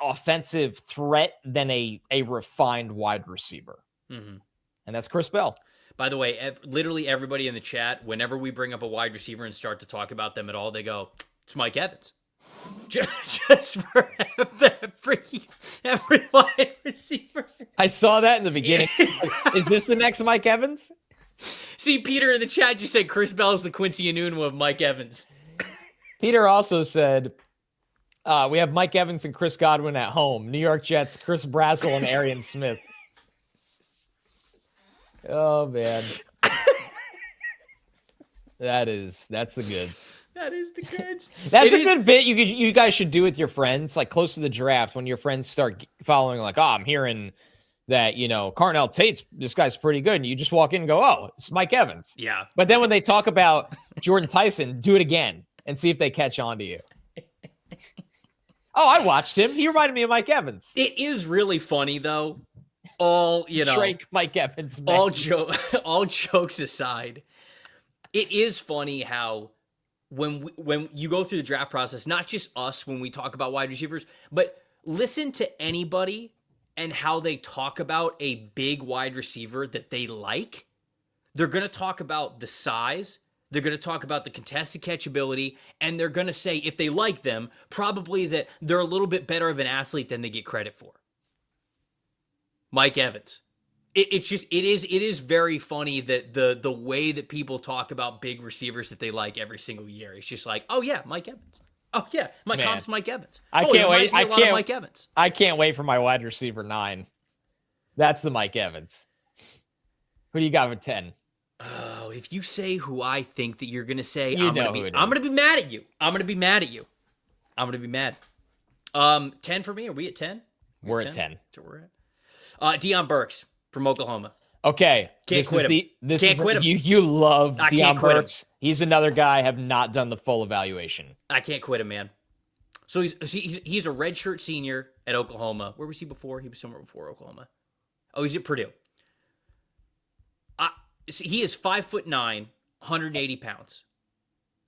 offensive threat than a refined wide receiver. Mm-hmm. And that's Chris Bell. By the way, literally everybody in the chat, whenever we bring up a wide receiver and start to talk about them at all, they go, it's Mike Evans. Just for every wide receiver. I saw that in the beginning. Is this the next Mike Evans? See, Peter in the chat just said Chris Bell is the Quincy Enunwa of Mike Evans. Peter also said, we have Mike Evans and Chris Godwin at home. New York Jets, Chris Brazzell and Arian Smith. Oh, man. That's the goods. That is the goods. That's a good bit you guys should do with your friends, like close to the draft when your friends start following, like, oh, I'm hearing that, Carnell Tate's, this guy's pretty good. And you just walk in and go, oh, it's Mike Evans. Yeah. But then when they talk about Jordyn Tyson, do it again and see if they catch on to you. Oh, I watched him. He reminded me of Mike Evans. It is really funny, though. All, Drake, Mike Evans. Man. All jokes aside, it is funny how when you go through the draft process, not just us when we talk about wide receivers, but listen to anybody and how they talk about a big wide receiver that they like. They're going to talk about the size. They're going to talk about the contested catchability, and they're going to say, if they like them, probably that they're a little bit better of an athlete than they get credit for. Mike Evans. It is very funny that the way that people talk about big receivers that they like every single year. It's just like, oh yeah, Mike Evans. Oh yeah, Mike Evans. I can't wait. Mike Evans. I can't wait for my wide receiver 9. That's the Mike Evans. Who do you got with 10? Oh, if you say who I think that you're gonna say, I'm gonna be mad at you. I'm gonna be mad. 10 for me. Are we at 10? We're at 10. So we're at. Deion Burks from Oklahoma. Okay. Can't quit him. You love Deion Burks. Him. He's another guy I have not done the full evaluation. I can't quit him, man. So he's a redshirt senior at Oklahoma. Where was he before? He was somewhere before Oklahoma. Oh, he's at Purdue. He is 5'9", 180 pounds.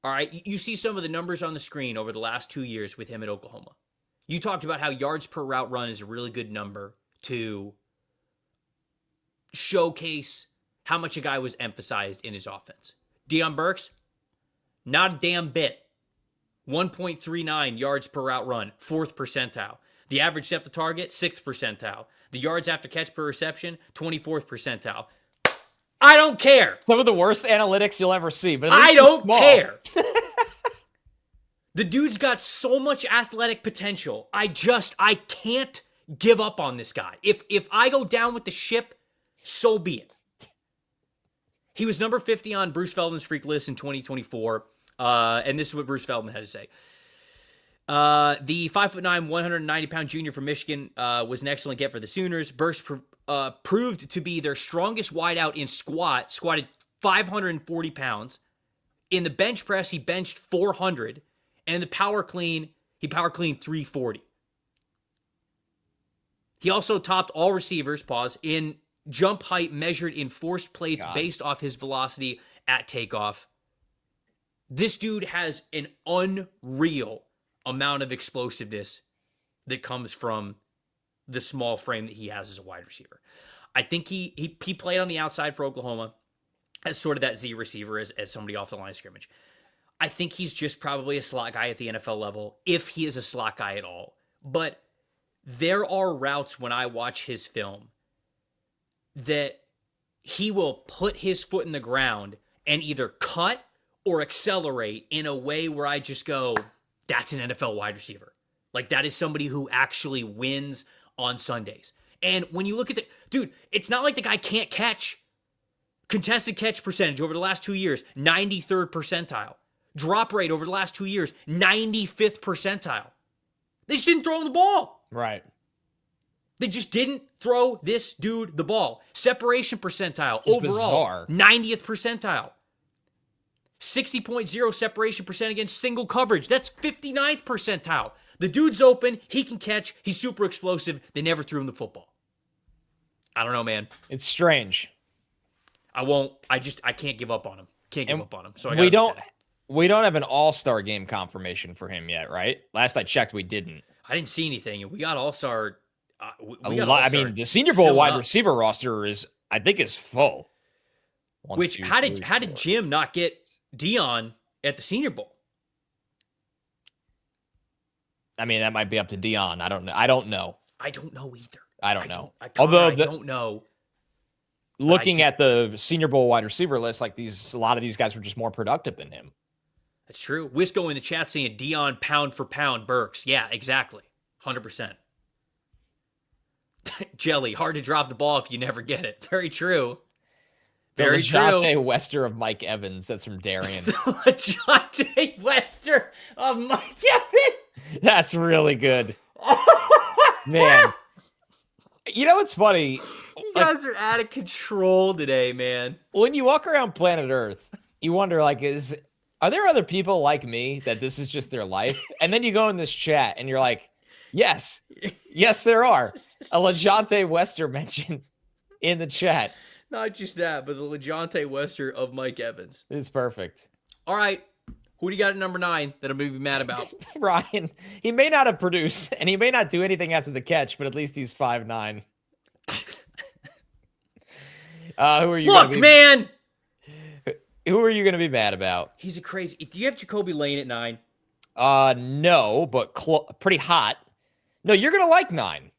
All right. You see some of the numbers on the screen over the last 2 years with him at Oklahoma. You talked about how yards per route run is a really good number to showcase how much a guy was emphasized in his offense. Deion Burks, not a damn bit. 1.39 yards per route run, 4th percentile. The average depth of target, 6th percentile. The yards after catch per reception, 24th percentile. I don't care. Some of the worst analytics you'll ever see, but I don't care. The dude's got so much athletic potential. I can't give up on this guy. If I go down with the ship, so be it. He was number 50 on Bruce Feldman's freak list in 2024. And this is what Bruce Feldman had to say. The 5'9", 190-pound junior from Michigan was an excellent get for the Sooners. Burks proved to be their strongest wideout in squatted 540 pounds. In the bench press, he benched 400. And in the power clean, he power cleaned 340. He also topped all receivers, in jump height measured in forced plates based off his velocity at takeoff. This dude has an unreal amount of explosiveness that comes from the small frame that he has as a wide receiver. I think he played on the outside for Oklahoma as sort of that Z receiver, as somebody off the line of scrimmage. I think he's just probably a slot guy at the NFL level, if he is a slot guy at all. But there are routes when I watch his film that he will put his foot in the ground and either cut or accelerate in a way where I just go, that's an NFL wide receiver. Like, that is somebody who actually wins on Sundays. And when you look at dude, it's not like the guy can't catch. Contested catch percentage over the last 2 years, 93rd percentile. Drop rate over the last 2 years, 95th percentile. They just didn't throw him the ball. Right. They just didn't throw this dude the ball. Separation percentile It's overall, bizarre. 90th percentile. 60.0 separation percent against single coverage. That's 59th percentile. The dude's open. He can catch. He's super explosive. They never threw him the football. I don't know, man. It's strange. I can't give up on him. Can't give up on him. So we don't have an all-star game confirmation for him yet, right? Last I checked, we didn't. I didn't see anything. We got all-star. I mean, the Senior Bowl wide receiver roster is full. How did Jim not get Deion at the Senior Bowl? I mean, that might be up to Deion. I don't know. I don't know either. I don't know. I don't know. Looking at the Senior Bowl wide receiver list, a lot of these guys were just more productive than him. That's true. Wisco in the chat saying Deion pound for pound Burks. Yeah, exactly. 100%. Jelly, hard to drop the ball if you never get it. Very true. The Very true. LeJohntay Wester of Mike Evans. That's from Darian. LeJohntay Wester of Mike Evans. That's really good. Man. You know what's funny? You guys are out of control today, man. When you walk around planet Earth, you wonder, like, are there other people like me that this is just their life? And then you go in this chat and you're like, yes, there are. A LeJohntay Wester mentioned in the chat. Not just that, but the LeJohntay Wester of Mike Evans. It's perfect. All right. Who do you got at number 9 that I'm going to be mad about? Ryan. He may not have produced, and he may not do anything after the catch, but at least he's 5'9". Who are you? Look, man. Who are you going to be mad about? He's a crazy. Do you have Jacoby Lane at 9? No, but pretty hot. No, you're going to like 9.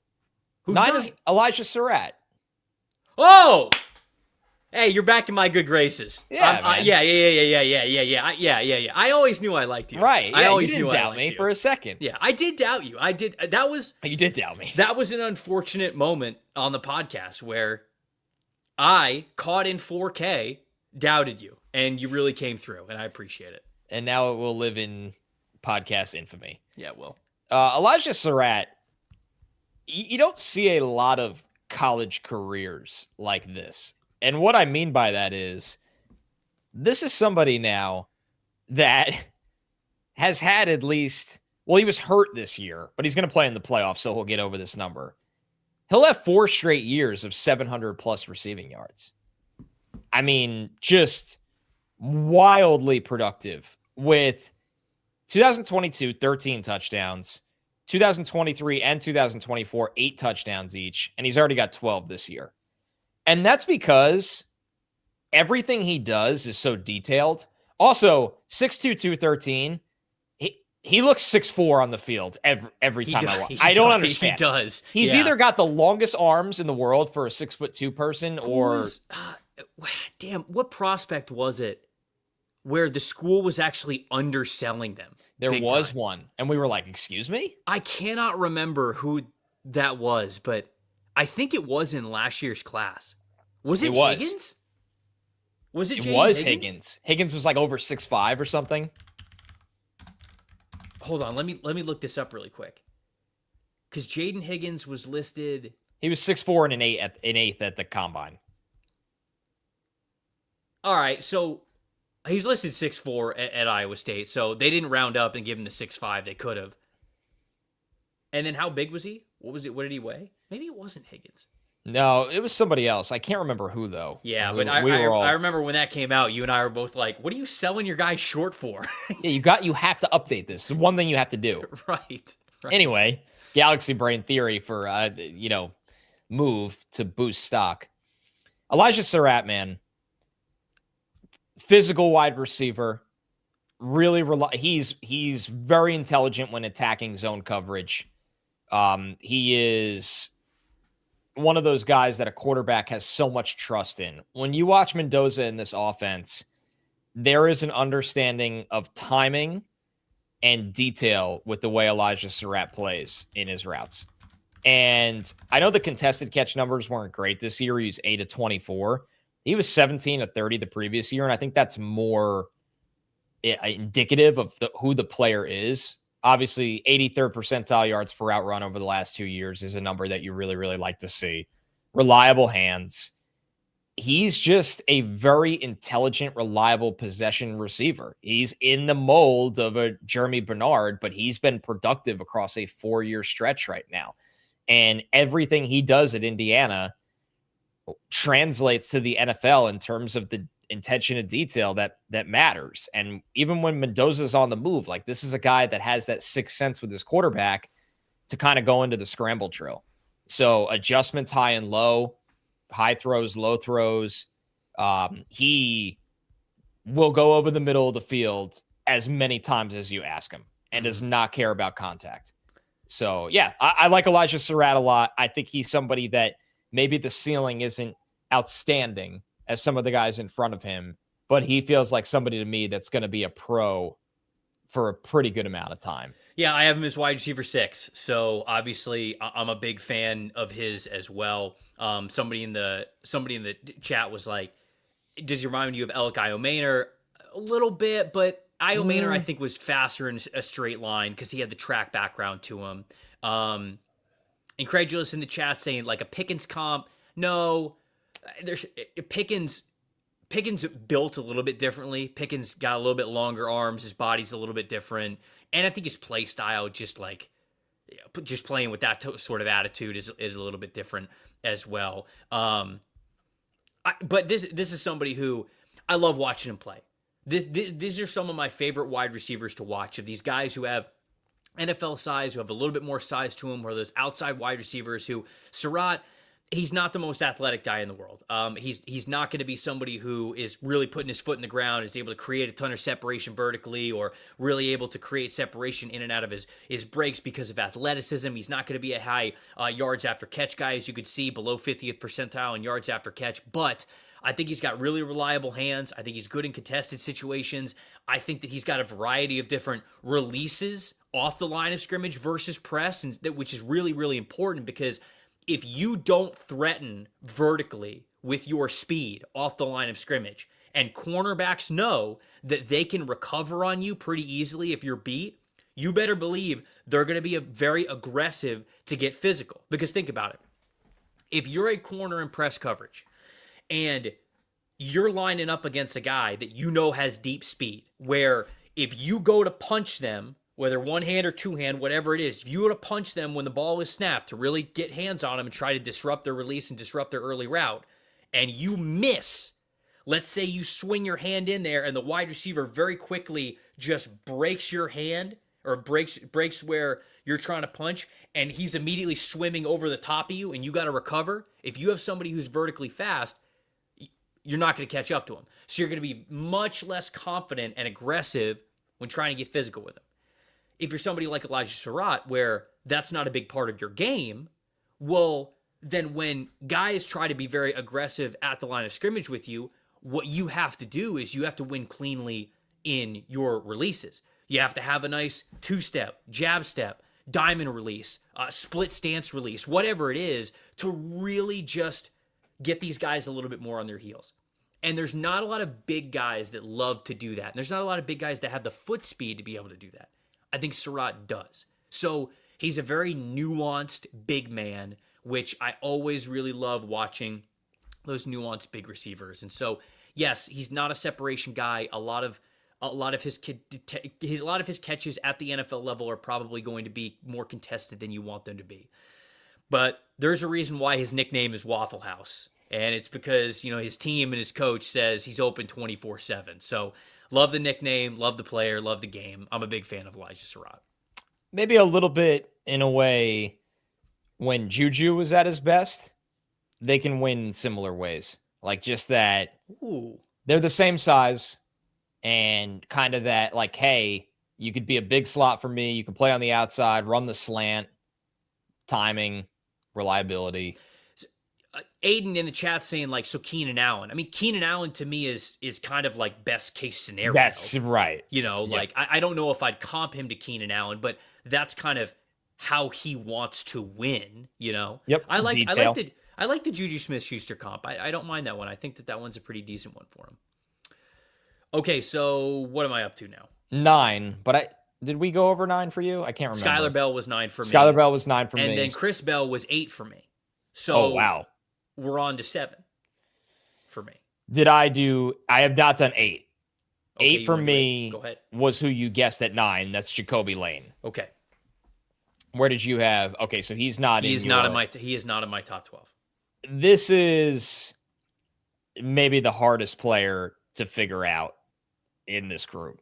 Who's 9 is Elijah Sarratt. Oh! Hey, you're back in my good graces. Yeah, man. Yeah. I always knew I liked you. Right. Yeah, I always you knew didn't I doubt liked me you. for a second. Yeah, I did doubt you. I did. You did doubt me. That was an unfortunate moment on the podcast where I, caught in 4K, doubted you, and you really came through, and I appreciate it. And now it will live in podcast infamy. Yeah, it will. Elijah Sarratt, you don't see a lot of college careers like this. And what I mean by that is, this is somebody now that has had at least, well, he was hurt this year, but he's going to play in the playoffs, so he'll get over this number. He'll have 4 straight years of 700 plus receiving yards. I mean, just wildly productive with 2022, 13 touchdowns, 2023 and 2024, 8 touchdowns each, and he's already got 12 this year. And that's because everything he does is so detailed. Also, 6'2", 213, he looks 6'4" on the field every time I watch. I don't understand. He does. He's either got the longest arms in the world for a 6'2" person, or damn, what prospect was it where the school was actually underselling them? There was one, and we were like, "Excuse me?" I cannot remember who that was, but I think it was in last year's class. Was it Higgins? Was it? It was Higgins. Higgins was like over 6'5" or something. Hold on, let me look this up really quick. Because Jaden Higgins was listed. He was 6'4" and an eighth at the combine. All right, so he's listed 6'4" at Iowa State, so they didn't round up and give him the 6'5". They could have. And then how big was he? What was it? What did he weigh? Maybe it wasn't Higgins. No, it was somebody else. I can't remember who, though. Yeah, but I remember when that came out, you and I were both like, what are you selling your guy short for? Yeah, you have to update this. It's one thing you have to do. Right. Anyway, Galaxy Brain Theory for, move to boost stock. Elijah Sarratt, man. Physical wide receiver. Really, he's very intelligent when attacking zone coverage. He is one of those guys that a quarterback has so much trust in. When you watch Mendoza in this offense, there is an understanding of timing and detail with the way Elijah Sarratt plays in his routes. And I know the contested catch numbers weren't great this year. He was 8 of 24. He was 17 of 30 the previous year, and I think that's more indicative of who the player is. Obviously, 83rd percentile yards per route run over the last 2 years is a number that you really, really like to see. Reliable hands. He's just a very intelligent, reliable possession receiver. He's in the mold of a Germie Bernard, but he's been productive across a 4-year stretch right now. And everything he does at Indiana translates to the NFL in terms of the attention to detail that matters. And even when Mendoza's on the move, like, this is a guy that has that sixth sense with his quarterback to kind of go into the scramble drill. So adjustments high and low, high throws, low throws. He will go over the middle of the field as many times as you ask him and does not care about contact. So, yeah, I like Elijah Sarratt a lot. I think he's somebody that maybe the ceiling isn't outstanding as some of the guys in front of him, but he feels like somebody to me that's going to be a pro for a pretty good amount of time. Yeah, I have him as wide receiver 6. So obviously I'm a big fan of his as well. Somebody in the chat was like, Does he remind you of Alec Iomaner? A little bit, but Iomaner, I think, was faster in a straight line because he had the track background to him. Incredulous in the chat saying, like, a Pickens comp. No, there's Pickens built a little bit differently. Pickens got a little bit longer arms. His body's a little bit different. And I think his play style, just playing with that sort of attitude is a little bit different as well. But this is somebody who I love watching him play. These are some of my favorite wide receivers to watch, of these guys who have NFL size, who have a little bit more size to them, or those outside wide receivers who, Sarratt, he's not the most athletic guy in the world. He's not going to be somebody who is really putting his foot in the ground, is able to create a ton of separation vertically, or really able to create separation in and out of his breaks because of athleticism. He's not going to be a high yards after catch guy, as you could see, below 50th percentile in yards after catch. But I think he's got really reliable hands. I think he's good in contested situations. I think that he's got a variety of different releases off the line of scrimmage versus press, which is really, really important, because if you don't threaten vertically with your speed off the line of scrimmage, and cornerbacks know that they can recover on you pretty easily if you're beat, you better believe they're going to be very aggressive to get physical. Because think about it. If you're a corner in press coverage and you're lining up against a guy that you know has deep speed, where if you go to punch them, whether one hand or two hand, whatever it is, if you were to punch them when the ball is snapped to really get hands on them and try to disrupt their release and disrupt their early route, and you miss, let's say you swing your hand in there and the wide receiver very quickly just breaks your hand, or breaks where you're trying to punch, and he's immediately swimming over the top of you and you got to recover. If you have somebody who's vertically fast, you're not going to catch up to him. So you're going to be much less confident and aggressive when trying to get physical with him. If you're somebody like Elijah Sarratt, where that's not a big part of your game, well, then when guys try to be very aggressive at the line of scrimmage with you, what you have to do is you have to win cleanly in your releases. You have to have a nice two-step, jab step, diamond release, split stance release, whatever it is, to really just get these guys a little bit more on their heels. And there's not a lot of big guys that love to do that. And there's not a lot of big guys that have the foot speed to be able to do that. I think Sarratt does. So he's a very nuanced big man, which I always really love watching, those nuanced big receivers. And so, yes, he's not a separation guy. A lot of his catches at the NFL level are probably going to be more contested than you want them to be. But there's a reason why his nickname is Waffle House. And it's because, his team and his coach says he's open 24/7. So love the nickname, love the player, love the game. I'm a big fan of Elijah Sarratt. Maybe a little bit, in a way, when Juju was at his best, they can win in similar ways. Like, just that they're the same size, and kind of that, like, hey, you could be a big slot for me. You can play on the outside, run the slant, timing, reliability. Aiden in the chat saying, like, so Keenan Allen. I mean, Keenan Allen to me is kind of like best case scenario. That's right. Like, I don't know if I'd comp him to Keenan Allen, but that's kind of how he wants to win, Yep. I like the Juju Smith-Schuster comp. I don't mind that one. I think that one's a pretty decent one for him. Okay, so what am I up to now? 9, but did we go over 9 for you? I can't remember. Skyler Bell was 9 for me. Skyler Bell was 9 for me. And then Chris Bell was 8 for me. So oh, wow. We're on to 7 for me. I have not done 8. Okay, 8 for me Go ahead. was who you guessed at 9. That's Jacoby Lane. Okay. Where did you have? Okay, so he is not in my top 12. This is maybe the hardest player to figure out in this group,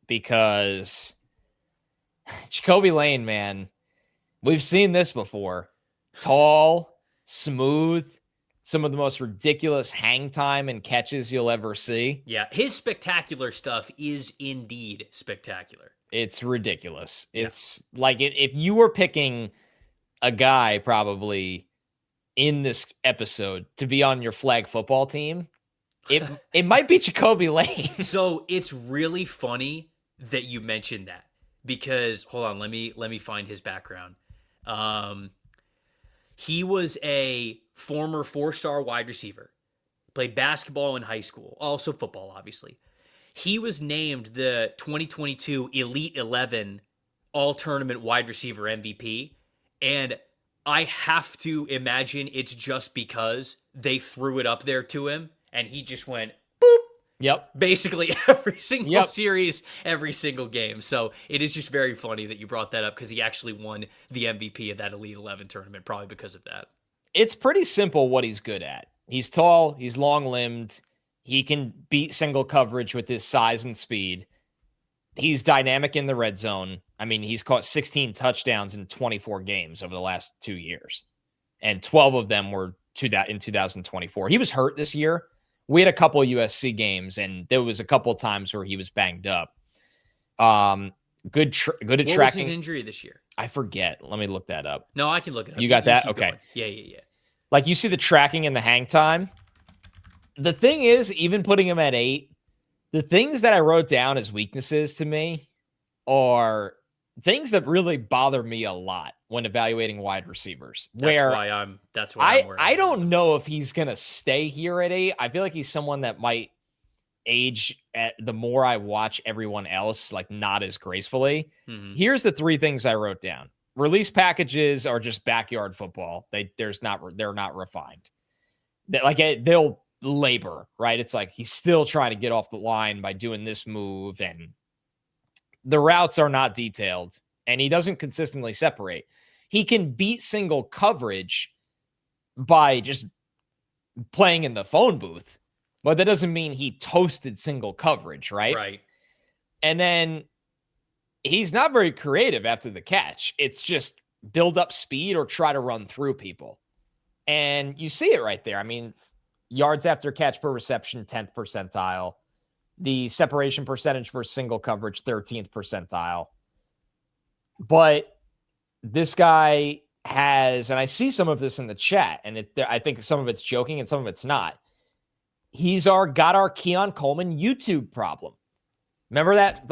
because Jacoby Lane, man, we've seen this before. Tall, smooth, some of the most ridiculous hang time and catches you'll ever see. Yeah, his spectacular stuff is indeed spectacular. It's ridiculous. It's like if you were picking a guy probably in this episode to be on your flag football team, it might be Jacoby Lane. So it's really funny that you mentioned that, because hold on, let me find his background. He was a former 4-star wide receiver, played basketball in high school, also football, obviously. He was named the 2022 Elite 11 All-Tournament Wide Receiver MVP, and I have to imagine it's just because they threw it up there to him, and he just went, boop, Yep. basically every single series, every single game. So it is just very funny that you brought that up because he actually won the MVP of that Elite 11 tournament, probably because of that. It's pretty simple what he's good at. He's tall, he's long-limbed, he can beat single coverage with his size and speed. He's dynamic in the red zone. I mean, he's caught 16 touchdowns in 24 games over the last 2 years, and 12 of them were in 2024. He was hurt this year. We had a couple of USC games, and there was a couple of times where he was banged up. Good at tracking. What was his injury this year? I forget. Let me look that up. No, I can look it up. You got that? Okay. Going. Yeah. Like, you see the tracking and the hang time. The thing is, even putting him at 8, the things that I wrote down as weaknesses to me are things that really bother me a lot when evaluating wide receivers. That's why I don't know if he's going to stay here at 8. I feel like he's someone that might age at the more I watch everyone else, like, not as gracefully. Mm-hmm. Here's the 3 things I wrote down. Release packages are just backyard football. They're not refined. They'll labor, right? It's like he's still trying to get off the line by doing this move, and the routes are not detailed, and he doesn't consistently separate. He can beat single coverage by just playing in the phone booth, but that doesn't mean he toasted single coverage, right? Right. And then he's not very creative after the catch. It's just build up speed or try to run through people. And you see it right there. I mean, yards after catch per reception, 10th percentile. The separation percentage for single coverage, 13th percentile. But this guy has, and I see some of this in the chat, and I think some of it's joking and some of it's not. He's got our Keon Coleman YouTube problem. Remember that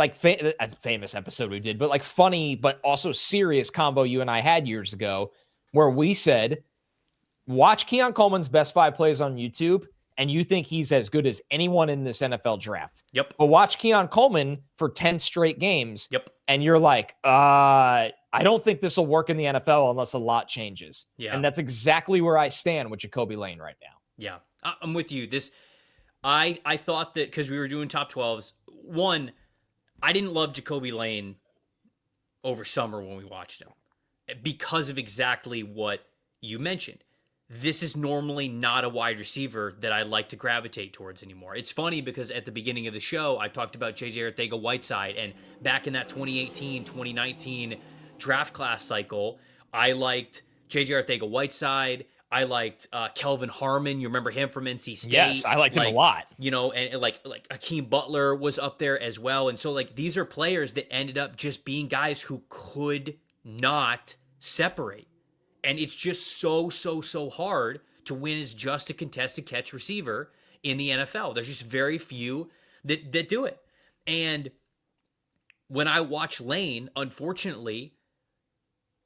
famous episode we did, but like funny, but also serious combo you and I had years ago where we said, watch Keon Coleman's best 5 plays on YouTube, and you think he's as good as anyone in this NFL draft. Yep. But watch Keon Coleman for 10 straight games. Yep. And you're like, I don't think this will work in the NFL unless a lot changes. Yeah. And that's exactly where I stand with Jacoby Lane right now. Yeah. I'm with you. I thought that because we were doing top 12s, one, I didn't love Jacoby Lane over summer when we watched him because of exactly what you mentioned. This is normally not a wide receiver that I like to gravitate towards anymore. It's funny because at the beginning of the show, I talked about J.J. Arcega-Whiteside, and back in that 2018, 2019 draft class cycle, I liked J.J. Arcega-Whiteside. I liked Kelvin Harmon. You remember him from NC State? Yes, I liked him a lot. You know, and like Hakeem Butler was up there as well. And so, like, these are players that ended up just being guys who could not separate. And it's just so hard to win as just a contested catch receiver in the NFL. There's just very few that do it. And when I watch Lane, unfortunately,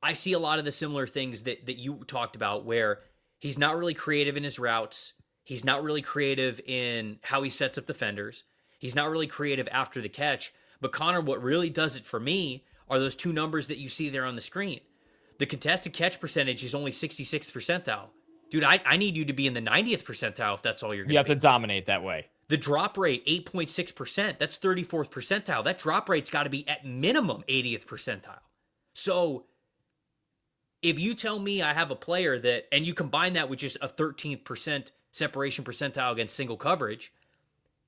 I see a lot of the similar things that you talked about where he's not really creative in his routes. He's not really creative in how he sets up defenders. He's not really creative after the catch. But Connor, what really does it for me are those 2 numbers that you see there on the screen. The contested catch percentage is only 66th percentile. Dude, I need you to be in the 90th percentile if that's all you're going to be. You have to dominate that way. The drop rate, 8.6%. That's 34th percentile. That drop rate's got to be at minimum 80th percentile. So if you tell me I have a player that, and you combine that with just a 13th separation percentile against single coverage,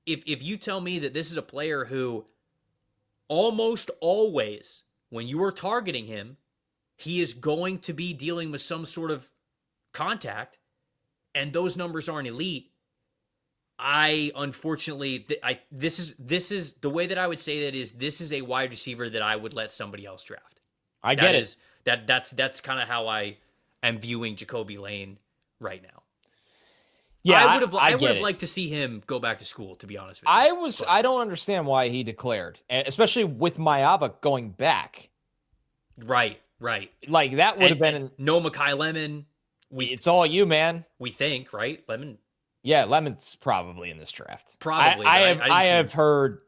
if you tell me that this is a player who almost always, when you are targeting him, he is going to be dealing with some sort of contact, and those numbers aren't elite, unfortunately, this is the way that I would say that is this is a wide receiver that I would let somebody else draft. I get it. That's kind of how I am viewing Jacoby Lane right now. Yeah, I would have liked to see him go back to school, to be honest with you. I don't understand why he declared, especially with Maiyava going back. Right. Like, that would have been no Makai Lemon. It's all you, man. We think, right? Lemon. Yeah, Lemon's probably in this draft. Probably. I have heard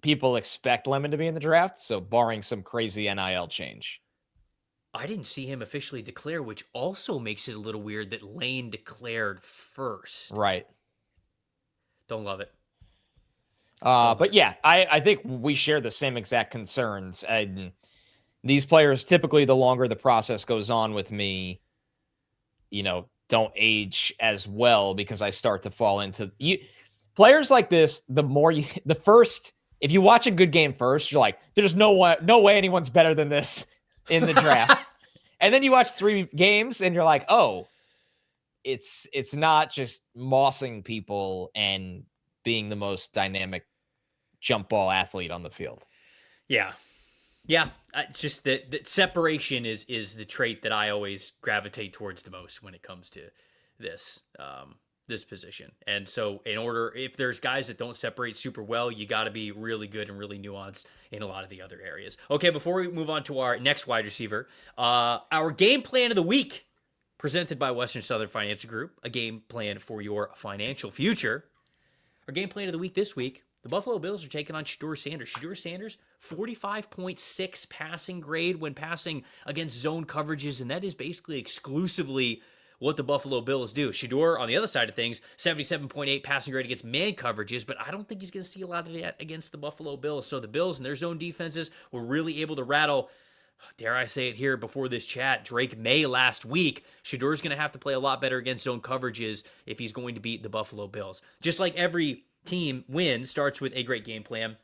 people expect Lemon to be in the draft, so barring some crazy NIL change. I didn't see him officially declare, which also makes it a little weird that Lane declared first. Right. Don't love it. But yeah, I think we share the same exact concerns. And these players, typically, the longer the process goes on with me, don't age as well because I start to fall into players like this. If you watch a good game first, you're like, there's no way anyone's better than this in the draft. And then you watch 3 games and you're like, oh, it's not just mossing people and being the most dynamic jump ball athlete on the field. Yeah. Yeah. It's just that separation is the trait that I always gravitate towards the most when it comes to this position. And so if there's guys that don't separate super well, you got to be really good and really nuanced in a lot of the other areas. Okay, before we move on to our next wide receiver, our game plan of the week presented by Western Southern Financial Group, a game plan for your financial future. Our game plan of the week this week, the Buffalo Bills are taking on Shedeur Sanders. Shedeur Sanders, 45.6 passing grade when passing against zone coverages, and that is basically exclusively what the Buffalo Bills do. Shedeur, on the other side of things, 77.8 passing grade against man coverages, but I don't think he's going to see a lot of that against the Buffalo Bills. So the Bills and their zone defenses were really able to rattle, dare I say it here before this chat, Drake May last week. Shedeur's going to have to play a lot better against zone coverages if he's going to beat the Buffalo Bills. Just like every team win starts with a great game plan,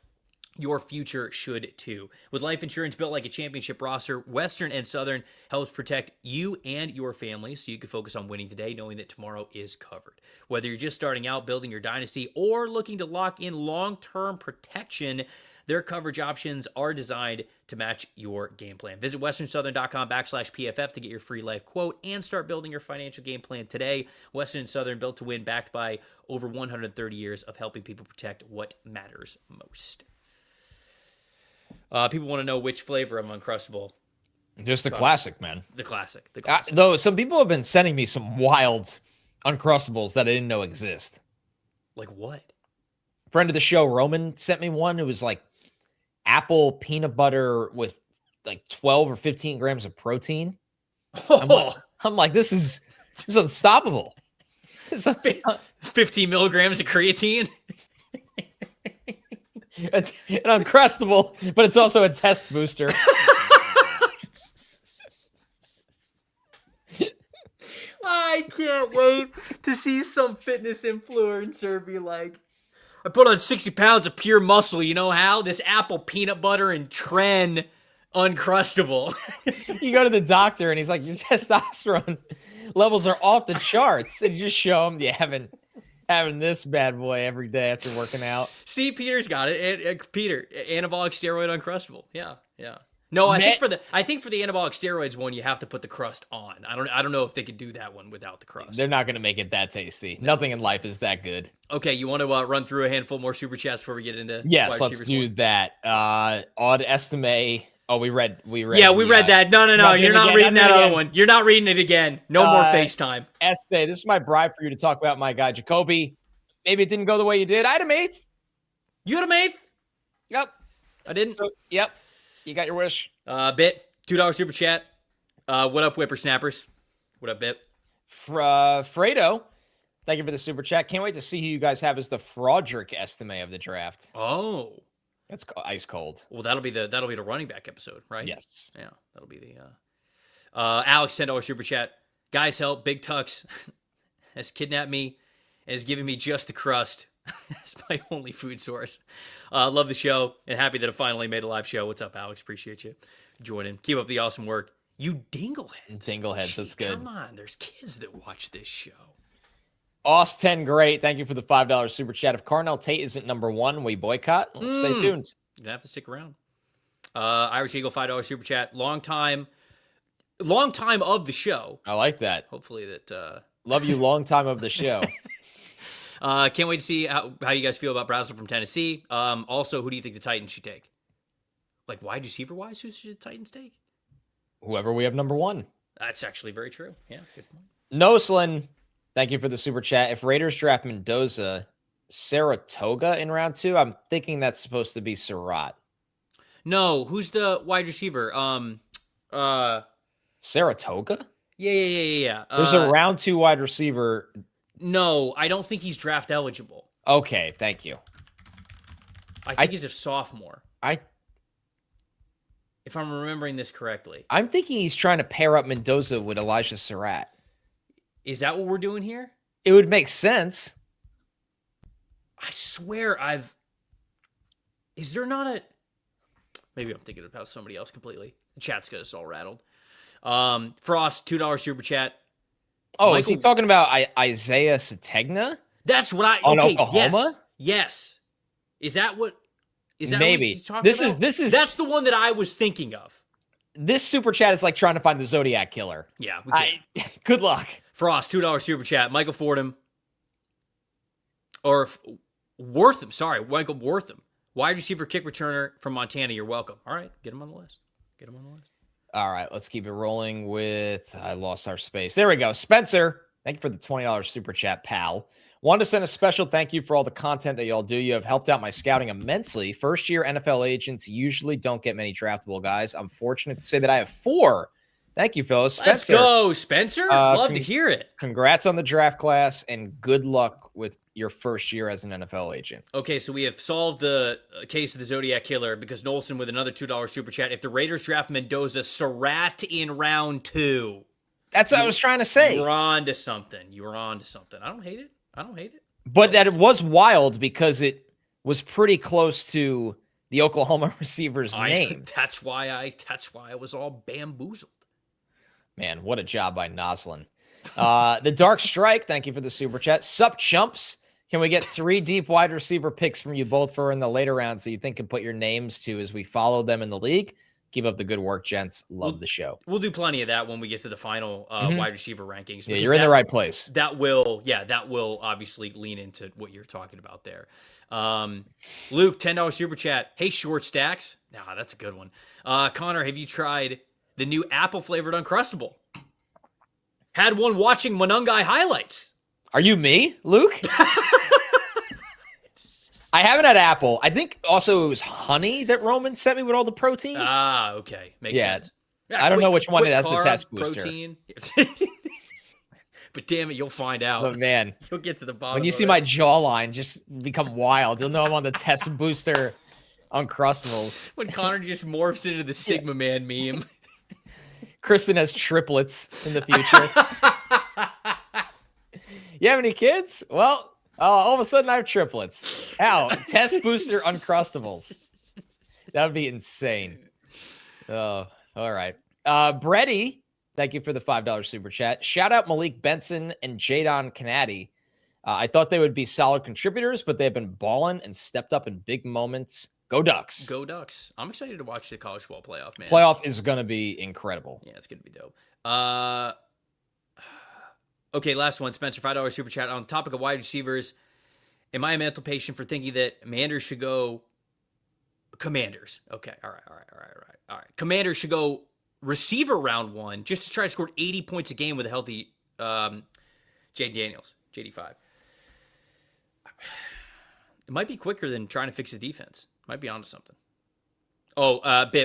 your future should too. With life insurance built like a championship roster, Western and Southern helps protect you and your family so you can focus on winning today, knowing that tomorrow is covered. Whether you're just starting out building your dynasty or looking to lock in long-term protection, their coverage options are designed to match your game plan. Visit westernsouthern.com/PFF to get your free life quote and start building your financial game plan today. Western and Southern, built to win, backed by over 130 years of helping people protect what matters most. People want to know which flavor of Uncrustable. Just the classic, man. The classic. Though some people have been sending me some wild Uncrustables that I didn't know exist. Like what? Friend of the show, Roman, sent me one. It was like apple peanut butter with like 12 or 15 grams of protein. I'm like, this is unstoppable. 15 milligrams of creatine. It's an Uncrustable, but it's also a test booster. I can't wait to see some fitness influencer be like, I put on 60 pounds of pure muscle. You know how? This apple peanut butter and Tren Uncrustable. You go to the doctor and he's like, your testosterone levels are off the charts. And you just show him you having this bad boy every day after working out. See, Peter's got it. Peter, anabolic steroid Uncrustable. Yeah. No, I think for the anabolic steroids one, you have to put the crust on. I don't know if they could do that one without the crust. They're not going to make it that tasty. No. Nothing in life is that good. Okay, you want to run through a handful more super chats before we get into yes, let's do that. Odd estimate. Oh, we read. Yeah, we read that. No. You're not reading that other one. You're not reading it again. No more FaceTime. Estimate. This is my bribe for you to talk about my guy Jacoby. Maybe it didn't go the way you did. I had him 8th. You had him 8th? Yep. I didn't. So, yep. You got your wish. Bit, $2 super chat. What up, whippersnappers? What up, Bit? Fredo, thank you for the super chat. Can't wait to see who you guys have as the Fraudrick estimate of the draft. Oh, that's ice cold. Well, that'll be the running back episode, right? Yes. Yeah, that'll be the. Alex, $10 super chat. Guys, help! Big Tux has kidnapped me and is giving me just the crust. That's my only food source. Love the show and happy that I finally made a live show. What's up, Alex? Appreciate you joining. Keep up the awesome work. You dingleheads. Dingleheads, that's good. Come on, there's kids that watch this show. Aus10, great. Thank you for the $5 super chat. If Carnell Tate isn't number 1, we boycott. Well, stay tuned. You're going to have to stick around. Irish Eagle, $5 super chat. Long time of the show. I like that. Hopefully that... Love you, long time of the show. Can't wait to see how you guys feel about Brazzell from Tennessee. Also, who do you think the Titans should take? Like wide receiver-wise, who should the Titans take? Whoever we have number 1. That's actually very true. Yeah, good point. Noslin, Thank you for the super chat. If Raiders draft Mendoza, Saratoga in round 2, I'm thinking that's supposed to be Sarratt. No, who's the wide receiver? Saratoga? Yeah. There's a round 2 wide receiver. No, I don't think he's draft eligible. Okay, thank you. I think he's a sophomore. If I'm remembering this correctly. I'm thinking he's trying to pair up Mendoza with Elijah Sarratt. Is that what we're doing here? It would make sense. I swear is there not a... Maybe I'm thinking about somebody else completely. The chat's got us all rattled. Frost, $2 super chat. Oh, Michael... is he talking about Isaiah Sategna? That's what I... On Oklahoma? Yes. Is that what... Is that maybe what this is that's the one that I was thinking of. This super chat is like trying to find the Zodiac killer. Yeah, we can. Good luck. Frost, $2 super chat. Michael Fordham. Or Wortham. Sorry, Michael Wortham. Wide receiver kick returner from Montana. You're welcome. All right, get him on the list. All right, let's keep it rolling with... I lost our space. There we go. Spencer, thank you for the $20 super chat, pal. Wanted to send a special thank you for all the content that y'all do. You have helped out my scouting immensely. First-year NFL agents usually don't get many draftable guys. I'm fortunate to say that I have 4. Thank you, fellas. Spencer, let's go, Spencer. Love to hear it. Congrats on the draft class, and good luck with your first year as an NFL agent. Okay, so we have solved the case of the Zodiac Killer because Nolson with another $2 super chat. If the Raiders draft Mendoza, Sarratt in round 2. That's what I was trying to say. You were on to something. I don't hate it. But that it was wild because it was pretty close to the Oklahoma receiver's name. That's why I was all bamboozled. Man, what a job by Noslin. The Dark Strike, thank you for the super chat. Sup, chumps? Can we get 3 deep wide receiver picks from you both for in the later rounds that you think can put your names to as we follow them in the league? Keep up the good work, gents. Love the show. We'll do plenty of that when we get to the final wide receiver rankings. Yeah, you're in the right place. That will obviously lean into what you're talking about there. Luke, $10 super chat. Hey, short stacks. Nah, that's a good one. Connor, have you tried the new apple flavored Uncrustable? Had one watching Monungai highlights. Are you me, Luke? I haven't had apple. I think also it was honey that Roman sent me with all the protein. Ah, okay. Makes sense. Yeah, I don't know which one it has the test booster. Protein. But damn it, you'll find out. But man, you'll get to the bottom. When you see my jawline just become wild, you'll know I'm on the test booster Uncrustables. When Connor just morphs into the Sigma Man meme. Kristen has triplets in the future. You have any kids? Well, all of a sudden I have triplets. How? Test booster Uncrustables. That would be insane. Oh, all right. Brady, thank you for the $5 super chat. Shout out Malik Benson and Jadon Canady. I thought they would be solid contributors, but they've been balling and stepped up in big moments. Go Ducks. Go Ducks. I'm excited to watch the college football playoff, man. Playoff is going to be incredible. Yeah, it's going to be dope. Okay, last one. Spencer, $5 super chat. On the topic of wide receivers, am I a mental patient for thinking that Commanders should go... Commanders. Okay, all right. Commanders should go receiver round 1 just to try to score 80 points a game with a healthy Jaden Daniels, JD5. It might be quicker than trying to fix the defense. Might be onto something. Oh,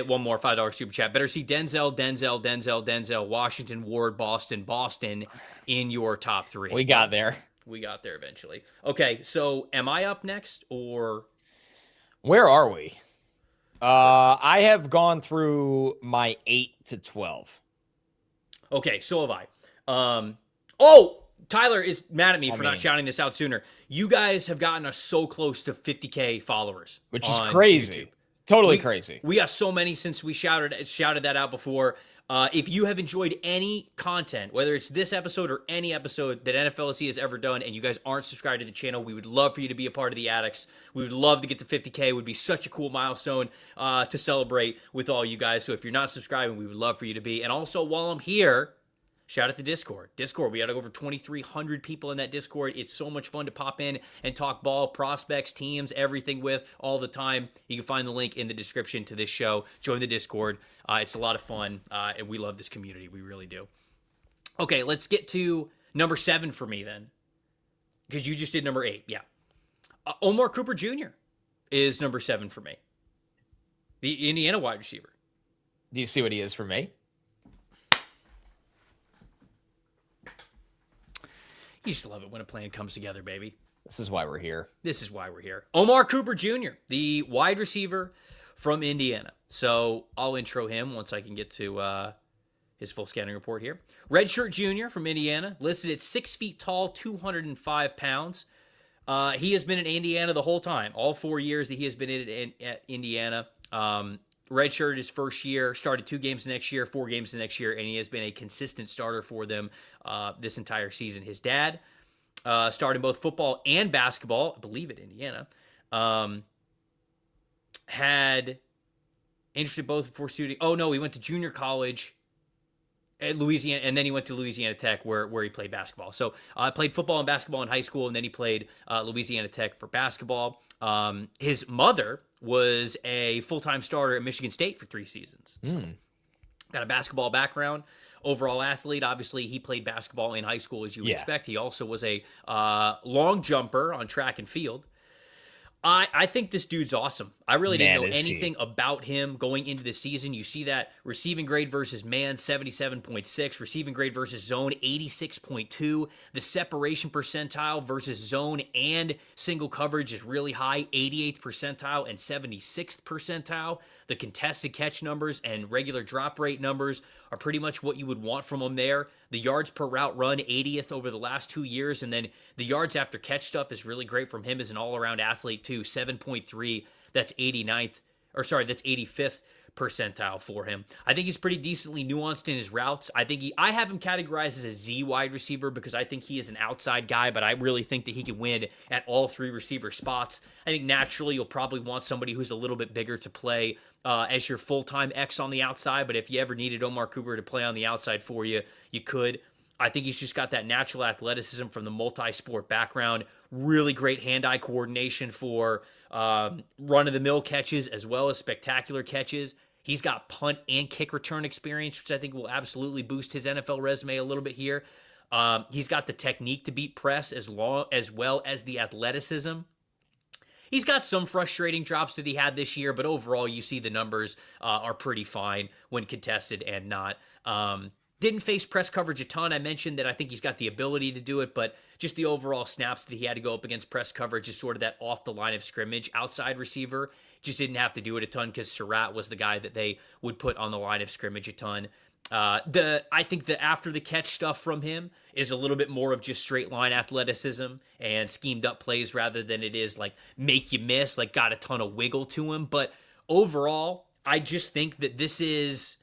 one more $5 super chat. Better see Denzel, Washington, Ward, Boston in your top 3. We got there eventually. Okay, so am I up next or where are we? I have gone through my 8 to 12. Okay, so have I. Tyler is mad at me for not shouting this out sooner. You guys have gotten us so close to 50K followers, which is crazy. YouTube. Totally crazy. We got so many since we shouted that out before. If you have enjoyed any content, whether it's this episode or any episode that NFLC has ever done, and you guys aren't subscribed to the channel, we would love for you to be a part of the Addicts. We would love to get to 50K. It would be such a cool milestone to celebrate with all you guys. So if you're not subscribing, we would love for you to be. And also, while I'm here, shout out to Discord. We got over 2,300 people in that Discord. It's so much fun to pop in and talk ball, prospects, teams, everything with all the time. You can find the link in the description to this show. Join the Discord. It's a lot of fun, and we love this community. We really do. Okay, let's get to Number 7 for me then, because you just did number 8. Yeah. Omar Cooper Jr. is number 7 for me. The Indiana wide receiver. Do you see what he is for me? You just love it when a plan comes together, baby. This is why we're here. This is why we're here. Omar Cooper Jr., the wide receiver from Indiana. So I'll intro him once I can get to his full scouting report here. Redshirt Jr. from Indiana, listed at 6 feet tall, 205 pounds. He has been in Indiana the whole time, all 4 years that he has been at Indiana. Redshirt his first year, started 2 games the next year, 4 games the next year, and he has been a consistent starter for them this entire season. His dad started both football and basketball, I believe, at Indiana. Had interest in both before student. Oh, no, he went to junior college at Louisiana, and then he went to Louisiana Tech where he played basketball. So I played football and basketball in high school, and then he played Louisiana Tech for basketball. His mother was a full-time starter at Michigan State for 3 seasons. So got a basketball background, overall athlete. Obviously, he played basketball in high school, as you would expect. He also was a long jumper on track and field. I think this dude's awesome. I really didn't know anything about him going into the season. You see that receiving grade versus man, 77.6. Receiving grade versus zone, 86.2. The separation percentile versus zone and single coverage is really high, 88th percentile and 76th percentile. The contested catch numbers and regular drop rate numbers are pretty much what you would want from him there. The yards per route run, 80th over the last 2 years. And then the yards after catch stuff is really great from him as an all-around athlete too. 7.3, that's 85th percentile for him. I think he's pretty decently nuanced in his routes. I have him categorized as a Z wide receiver because I think he is an outside guy, but I really think that he can win at all 3 receiver spots. I think naturally you'll probably want somebody who's a little bit bigger to play as your full-time X on the outside, but if you ever needed Omar Cooper to play on the outside for you, you could. I think he's just got that natural athleticism from the multi-sport background, really great hand-eye coordination for run-of-the-mill catches as well as spectacular catches. He's got punt and kick return experience, which I think will absolutely boost his NFL resume a little bit here. He's got the technique to beat press as well as the athleticism. He's got some frustrating drops that he had this year, but overall you see the numbers are pretty fine when contested and not. Didn't face press coverage a ton. I mentioned that I think he's got the ability to do it, but just the overall snaps that he had to go up against press coverage is sort of that off the line of scrimmage outside receiver. Just didn't have to do it a ton because Sarratt was the guy that they would put on the line of scrimmage a ton. I think the after the catch stuff from him is a little bit more of just straight line athleticism and schemed up plays rather than it is like make you miss, like got a ton of wiggle to him. But overall, I just think that this is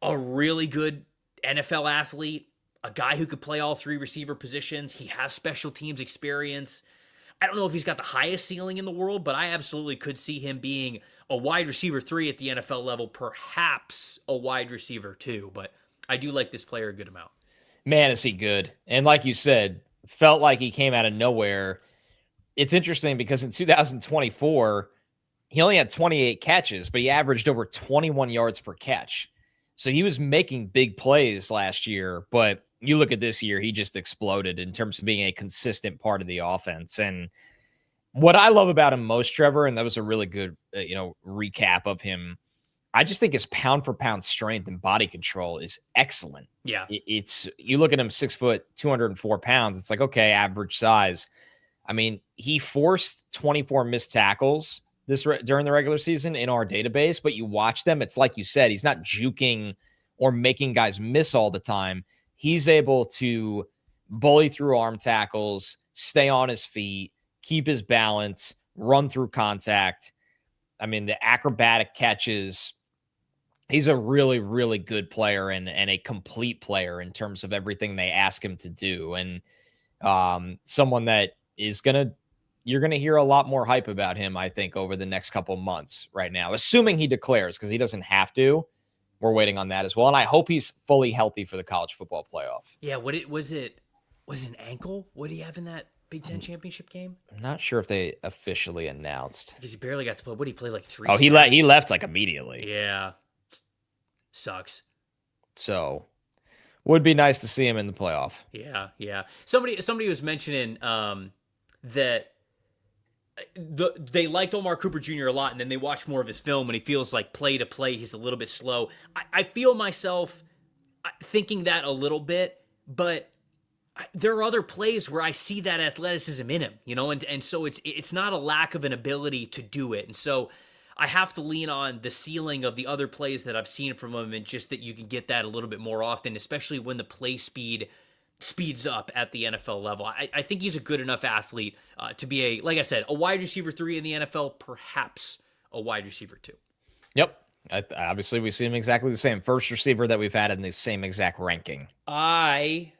a really good NFL athlete, a guy who could play all 3 receiver positions. He has special teams experience. I don't know if he's got the highest ceiling in the world, but I absolutely could see him being a wide receiver 3 at the NFL level, perhaps a wide receiver 2, but I do like this player a good amount. Man, is he good. And like you said, felt like he came out of nowhere. It's interesting because in 2024, he only had 28 catches, but he averaged over 21 yards per catch. So he was making big plays last year, but you look at this year, he just exploded in terms of being a consistent part of the offense. And what I love about him most, Trevor, and that was a really good, recap of him. I just think his pound for pound strength and body control is excellent. Yeah. It's, you look at him 6 foot, 204 pounds. It's like, okay, average size. I mean, he forced 24 missed tackles during the regular season in our database, but you watch them, it's like you said, he's not juking or making guys miss all the time. He's able to bully through arm tackles, stay on his feet, keep his balance, run through contact. I mean, the acrobatic catches, he's a really, really good player and a complete player in terms of everything they ask him to do. And someone that is you're going to hear a lot more hype about him, I think, over the next couple months right now, assuming he declares, because he doesn't have to. We're waiting on that as well. And I hope he's fully healthy for the college football playoff. Yeah, was it an ankle? What did he have in that Big Ten championship game? I'm not sure if they officially announced. Because he barely got to play. What did he play, like 3 Oh, he left like immediately. Yeah. Sucks. So Would be nice to see him in the playoff. Yeah, yeah. Somebody was mentioning that they liked Omar Cooper Jr. a lot, and then they watch more of his film, and he feels like play to play he's a little bit slow. I feel myself thinking that a little bit, but there are other plays where I see that athleticism in him, and so it's not a lack of an ability to do it. And so I have to lean on the ceiling of the other plays that I've seen from him, and just that you can get that a little bit more often, especially when the play speeds up at the NFL level. I think he's a good enough athlete to be like I said, a wide receiver 3 in the NFL, perhaps a wide receiver 2. Yep. Obviously, we see him exactly the same. First receiver that we've had in the same exact ranking. I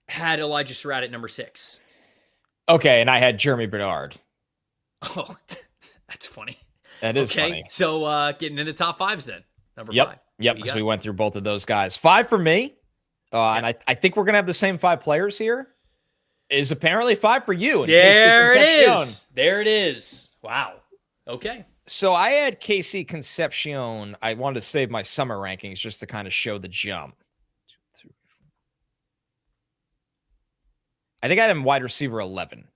had Elijah Sarratt at number 6. Okay, and I had Germie Bernard. Oh, that's funny. That is funny. So getting into top 5s then. Number 5. Yep, because we went through both of those guys. 5 for me, and I think we're going to have the same 5 players here, is apparently 5 for you. There it is. There it is. Wow. Okay. So I had KC Concepcion. I wanted to save my summer rankings just to kind of show the jump. I think I had him wide receiver 11.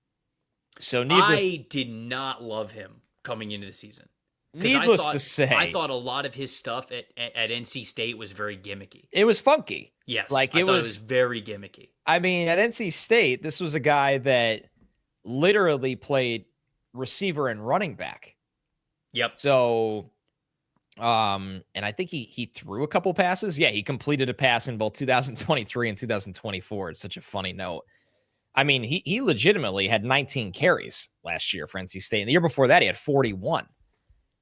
So I did not love him coming into the season. Needless to say, I thought a lot of his stuff at NC State was very gimmicky. It was funky. Yes, I thought it was very gimmicky. I mean, at NC State, this was a guy that literally played receiver and running back. Yep. So, and I think he threw a couple passes. Yeah, he completed a pass in both 2023 and 2024. It's such a funny note. I mean, he legitimately had 19 carries last year for NC State. And the year before that, he had 41.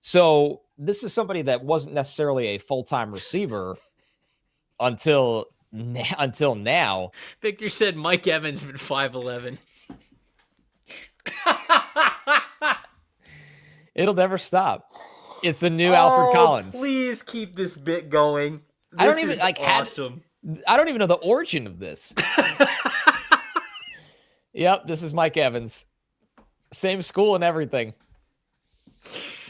So this is somebody that wasn't necessarily a full-time receiver until now. Victor said Mike Evans been 5'11". It'll never stop. It's the new Alfred Collins. Please keep this bit going. I don't even awesome. I don't even know the origin of this. Yep, this is Mike Evans. Same school and everything.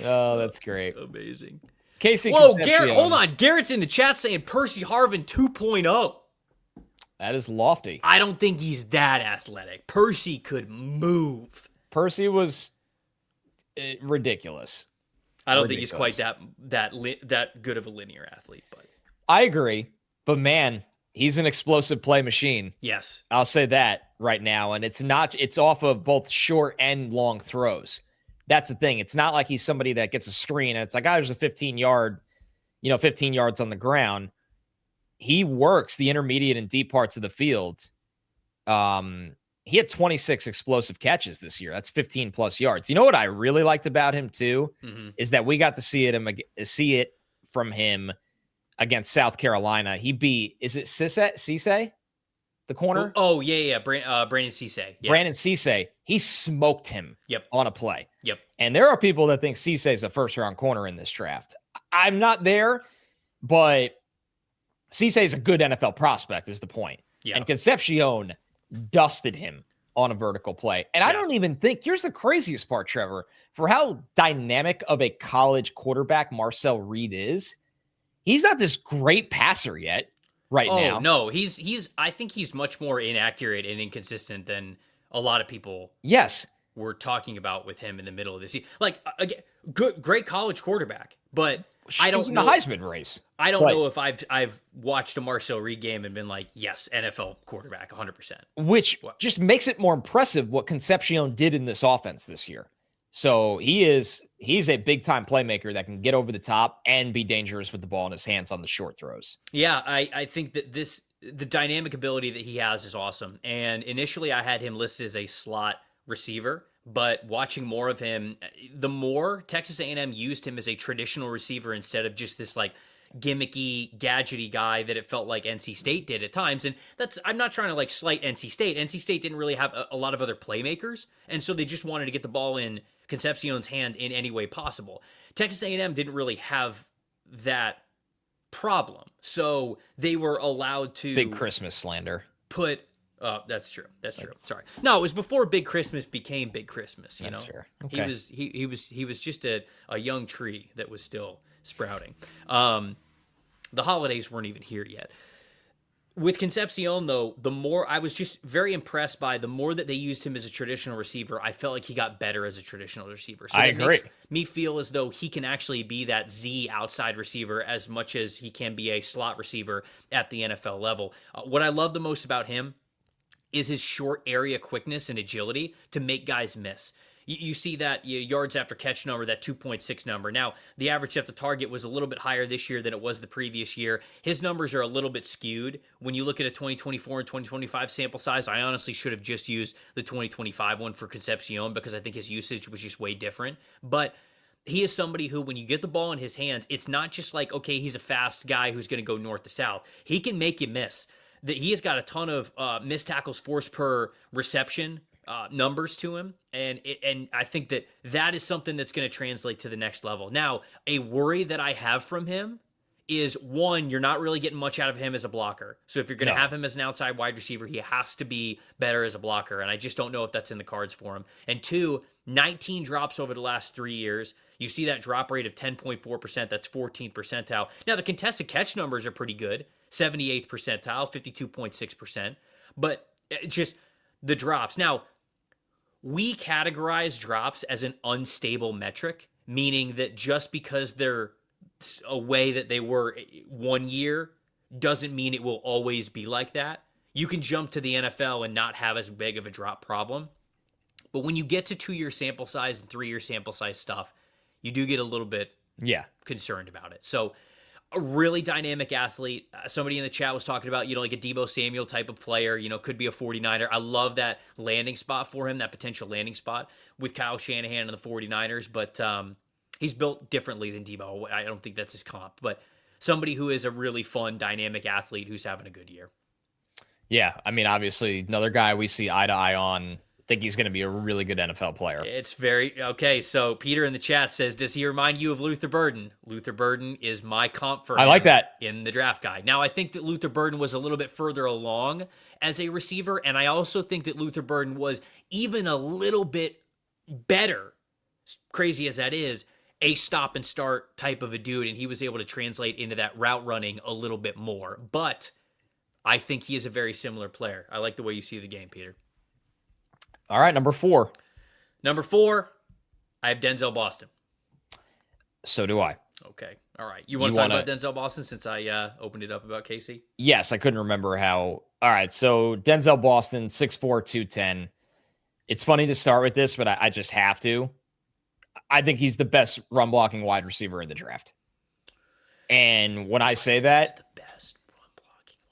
Oh, that's great. Amazing. Casey Whoa, Concepcion. Garrett, hold on. Garrett's in the chat saying Percy Harvin 2.0. That is lofty. I don't think he's that athletic. Percy could move. Percy was ridiculous. I don't think he's quite that good of a linear athlete, but I agree. But man, he's an explosive play machine. Yes. I'll say that right now. And it's off of both short and long throws. That's the thing. It's not like he's somebody that gets a screen and it's like, there's a 15 yards on the ground. He works the intermediate and deep parts of the field. He had 26 explosive catches this year. That's 15 plus yards. You know what I really liked about him too, is that we got to see it from him against South Carolina. He beat, is it Cisse? The corner? Oh yeah. Brandon Cisse. Yeah. Brandon Cisse. He smoked him on a play. Yep. And there are people that think Cisse is a first-round corner in this draft. I'm not there, but Cisse is a good NFL prospect is the point. Yeah. And Concepcion dusted him on a vertical play. And I don't even think, here's the craziest part, Trevor, for how dynamic of a college quarterback Marcel Reed is, he's not this great passer yet now. No, I think he's much more inaccurate and inconsistent than a lot of people were talking about with him in the middle of this season. Like, again, great college quarterback, but I don't know the Heisman race. I don't know if I've watched a Marcel Reed game and been like, yes, NFL quarterback 100%. Which just makes it more impressive what Concepcion did in this offense this year. So he's a big-time playmaker that can get over the top and be dangerous with the ball in his hands on the short throws. Yeah, I think that the dynamic ability that he has is awesome. And initially I had him listed as a slot receiver, but watching more of him, the more Texas A&M used him as a traditional receiver instead of just this like gimmicky, gadgety guy that it felt like NC State did at times. And I'm not trying to like slight NC State. NC State didn't really have a lot of other playmakers, and so they just wanted to get the ball in Concepcion's hand in any way possible. Texas A&M didn't really have that problem, so they were allowed to big Christmas slander. That's true. Sorry. No, it was before Big Christmas became Big Christmas. That's fair. Okay. He was just a young tree that was still sprouting. The holidays weren't even here yet. With Concepcion, though, the more I was just very impressed by the more that they used him as a traditional receiver, I felt like he got better as a traditional receiver. So I that agree. makes me feel as though he can actually be that Z outside receiver as much as he can be a slot receiver at the NFL level. What I love the most about him is his short area quickness and agility to make guys miss. You see that yards after catch number, that 2.6 number. Now, the average depth of target was a little bit higher this year than it was the previous year. His numbers are a little bit skewed. When you look at a 2024 and 2025 sample size, I honestly should have just used the 2025 one for Concepcion because I think his usage was just way different. But he is somebody who, when you get the ball in his hands, it's not just like, okay, he's a fast guy who's going to go north to south. He can make you miss. He has got a ton of missed tackles forced per reception numbers to him, and I think that is something that's going to translate to the next level. Now, a worry that I have from him is, one, you're not really getting much out of him as a blocker. So if you're going to have him as an outside wide receiver, he has to be better as a blocker, and I just don't know if that's in the cards for him. And two, 19 drops over the last 3 years. You see that drop rate of 10.4%. That's 14th percentile. Now, the contested catch numbers are pretty good, 78th percentile, 52.6%. But just the drops. Now, we categorize drops as an unstable metric, meaning that just because they're a way that they were 1 year doesn't mean it will always be like that. You can jump to the NFL and not have as big of a drop problem. But when you get to 2-year sample size and 3-year sample size stuff, you do get a little bit concerned about it. So a really dynamic athlete. Somebody in the chat was talking about, like a Deebo Samuel type of player, could be a 49er. I love that landing spot for him, that potential landing spot with Kyle Shanahan and the 49ers. But he's built differently than Deebo. I don't think that's his comp, but somebody who is a really fun, dynamic athlete who's having a good year. Yeah. I mean, obviously another guy we see eye to eye on. Think he's going to be a really good NFL player. It's very okay. So Peter in the chat says, does he remind you of Luther Burden? Luther Burden is my comp for him. I like that in the draft guide. Now, I think that Luther Burden was a little bit further along as a receiver, and I also think that Luther Burden was even a little bit better, crazy as that is, a stop and start type of a dude, and he was able to translate into that route running a little bit more. But I think he is a very similar player. I like the way you see the game, Peter. All right, number 4. Number 4, I have Denzel Boston. So do I. Okay. All right. You want to talk about Denzel Boston since I opened it up about Casey? Yes, I couldn't remember how. All right, so Denzel Boston, 6'4", 210. It's funny to start with this, but I just have to. I think he's the best run-blocking wide receiver in the draft. And when I say that... He's the best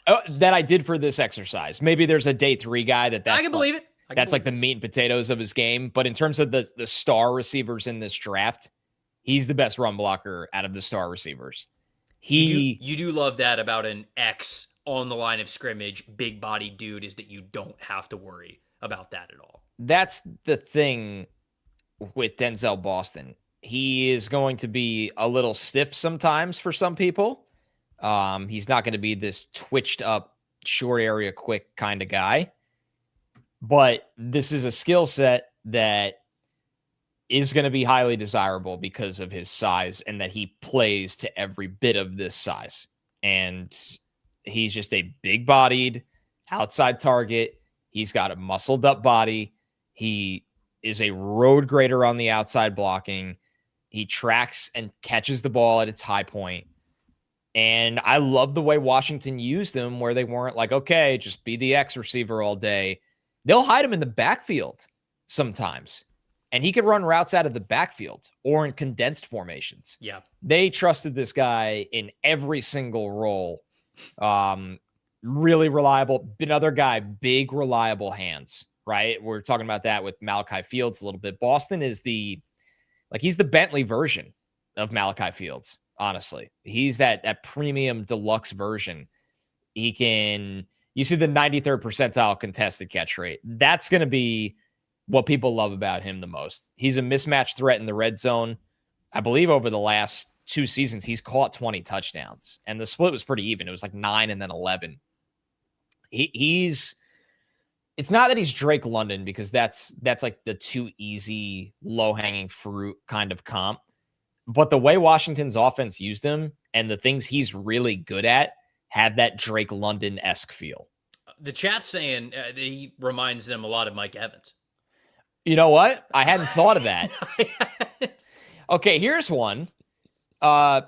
run-blocking. That I did for this exercise. Maybe there's a day 3 guy that's I can believe it. That's like the meat and potatoes of his game. But in terms of the star receivers in this draft, he's the best run blocker out of the star receivers. You do love that about an X on the line of scrimmage, big body dude, is that you don't have to worry about that at all. That's the thing with Denzel Boston. He is going to be a little stiff sometimes for some people. He's not going to be this twitched up, short area, quick kind of guy. But this is a skill set that is going to be highly desirable because of his size and that he plays to every bit of this size. And he's just a big-bodied outside target. He's got a muscled-up body. He is a road grader on the outside blocking. He tracks and catches the ball at its high point. And I love the way Washington used him, where they weren't like, okay, just be the X receiver all day. They'll hide him in the backfield sometimes, and he could run routes out of the backfield or in condensed formations. Yeah. They trusted this guy in every single role. Really reliable. Another guy, big, reliable hands, right? We're talking about that with Malachi Fields a little bit. Boston is he's the Bentley version of Malachi Fields, honestly. He's that premium deluxe version. He can... You see the 93rd percentile contested catch rate. That's going to be what people love about him the most. He's a mismatch threat in the red zone. I believe over the last 2 seasons, he's caught 20 touchdowns. And the split was pretty even. It was like 9 and then 11. It's not that he's Drake London, because that's like the too easy, low-hanging fruit kind of comp. But the way Washington's offense used him and the things he's really good at had that Drake London-esque feel. The chat's saying he reminds them a lot of Mike Evans. You know what? I hadn't thought of that. Okay, here's one.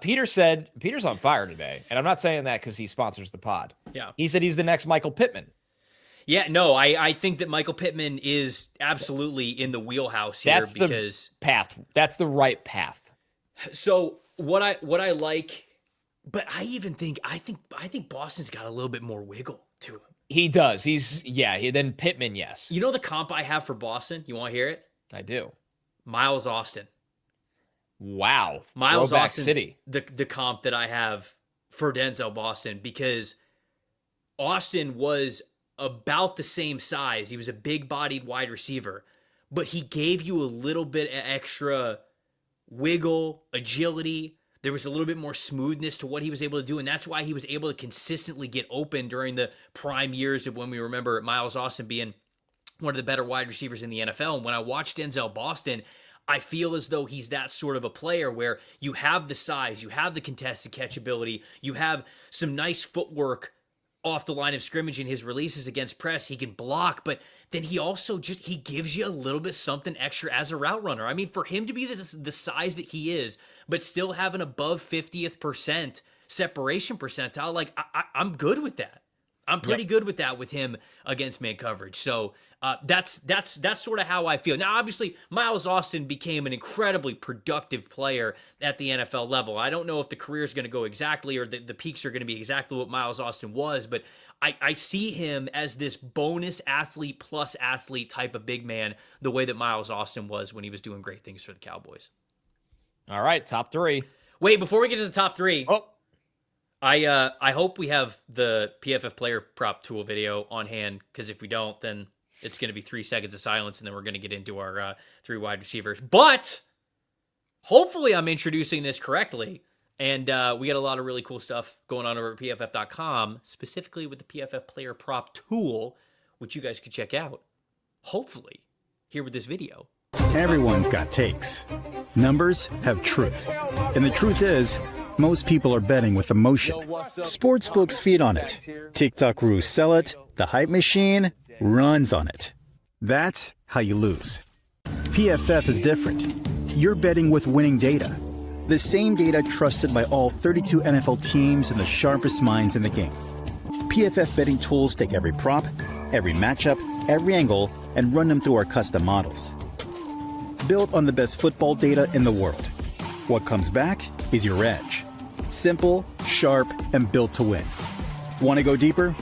Peter said, Peter's on fire today, and I'm not saying that because he sponsors the pod. Yeah. He said he's the next Michael Pittman. Yeah, no, I think that Michael Pittman is absolutely in the wheelhouse here. That's because the path. That's the right path. So what I like, but I think Boston's got a little bit more wiggle to him. He does. Then Pittman, yes. You know the comp I have for Boston? You want to hear it? I do. Miles Austin. Wow. Miles Throwback Austin's City. the comp that I have for Denzel Boston, because Austin was about the same size. He was a big-bodied wide receiver, but he gave you a little bit of extra wiggle, agility. There was a little bit more smoothness to what he was able to do, and that's why he was able to consistently get open during the prime years of when we remember Miles Austin being one of the better wide receivers in the NFL. And when I watch Denzel Boston, I feel as though he's that sort of a player where you have the size, you have the contested catch ability, you have some nice footwork off the line of scrimmage in his releases against press. He can block, but then he also he gives you a little bit something extra as a route runner. I mean, for him to be the size that he is, but still have an above 50th percent separation percentile, like I'm good with that. I'm pretty good with that with him against man coverage. So that's sort of how I feel. Now, obviously, Miles Austin became an incredibly productive player at the NFL level. I don't know if the career is going to go exactly, or the peaks are going to be exactly what Miles Austin was, but I see him as this bonus athlete plus athlete type of big man, the way that Miles Austin was when he was doing great things for the Cowboys. All right, top three. Wait, before we get to the top three. Oh. I hope we have the PFF player prop tool video on hand, because if we don't, then it's going to be 3 seconds of silence, and then we're going to get into our 3 wide receivers. But hopefully I'm introducing this correctly, and we got a lot of really cool stuff going on over at PFF.com, specifically with the PFF player prop tool, which you guys could check out, hopefully, here with this video. Everyone's got takes. Numbers have truth. And the truth is, most people are betting with emotion. Sportsbooks feed on it. TikTok gurus sell it. The hype machine runs on it. That's how you lose. PFF is different. You're betting with winning data. The same data trusted by all 32 NFL teams and the sharpest minds in the game. PFF Betting Tools take every prop, every matchup, every angle, and run them through our custom models. Built on the best football data in the world. What comes back is your edge. Simple, sharp, and built to win. Want to go deeper?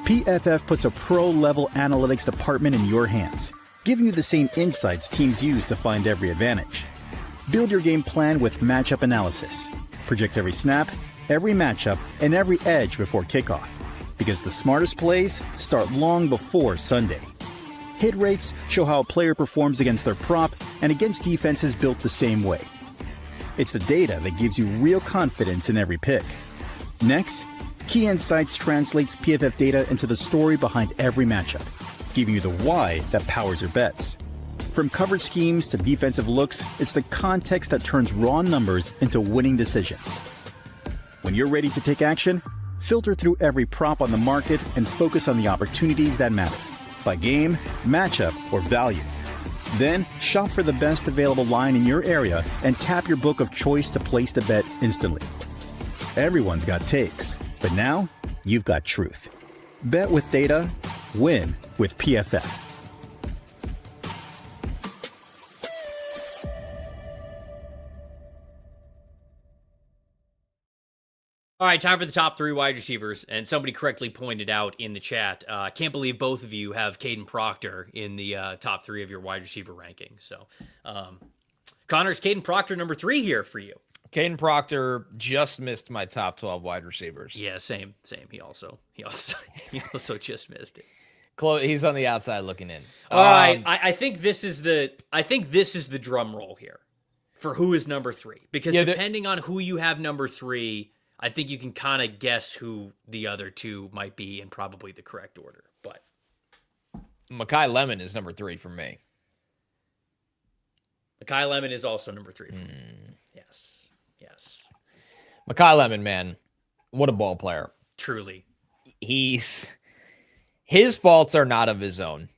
PFF puts a pro-level analytics department in your hands, giving you the same insights teams use to find every advantage. Build your game plan with matchup analysis. Project every snap, every matchup, and every edge before kickoff, because the smartest plays start long before Sunday. Hit rates show how a player performs against their prop and against defenses built the same way. It's the data that gives you real confidence in every pick. Next, Key Insights translates PFF data into the story behind every matchup, giving you the why that powers your bets. From coverage schemes to defensive looks, it's the context that turns raw numbers into winning decisions. When you're ready to take action, filter through every prop on the market and focus on the opportunities that matter, by game, matchup, or value. Then, shop for the best available line in your area and tap your book of choice to place the bet instantly. Everyone's got takes, but now you've got truth. Bet with data, win with PFF. All right, time for the top 3 wide receivers, and somebody correctly pointed out in the chat, I can't believe both of you have Caden Proctor in the top 3 of your wide receiver ranking. So, Connor's Caden Proctor number 3 here for you. Caden Proctor just missed my top 12 wide receivers. Yeah, same. He also just missed it. He's on the outside looking in. All right, I think this is the drum roll here for who is number 3, because depending on who you have number 3, I think you can kind of guess who the other 2 might be in probably the correct order. But Makai Lemon is number 3 for me. Makai Lemon is also number 3 for me. Yes. Makai Lemon, man. What a ball player. Truly. His faults are not of his own.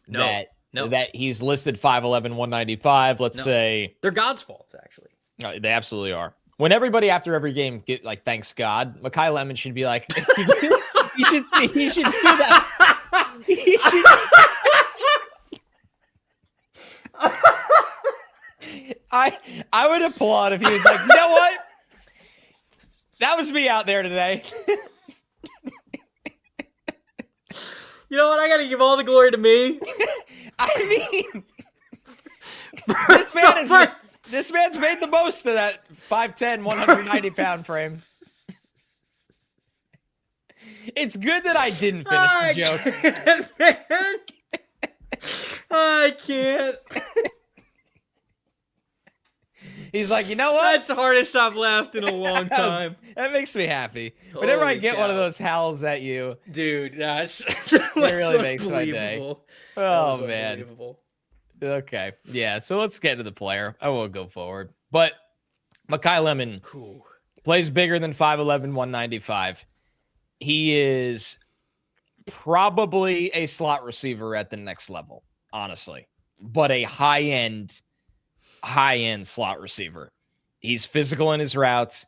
No. That he's listed 5'11", 195. Let's say they're God's faults, actually. They absolutely are. When everybody after every game thanks God, Makai Lemon should be like, he should do that. He should. I would applaud if he was like, you know what? That was me out there today. You know what? I got to give all the glory to me. I mean, this man's made the most of that 5'10", 190-pound frame. It's good that I didn't finish the joke. Man. I can't. He's like, you know what? That's the hardest I've laughed in a long time. That makes me happy. Whenever I get one of those howls at you. Dude, it really makes my day. Oh, man. Okay. Yeah, so let's get to the player. I won't go forward. But Makai Lemon plays bigger than 5'11", 195. He is probably a slot receiver at the next level, honestly. But a high-end slot receiver. He's physical in his routes.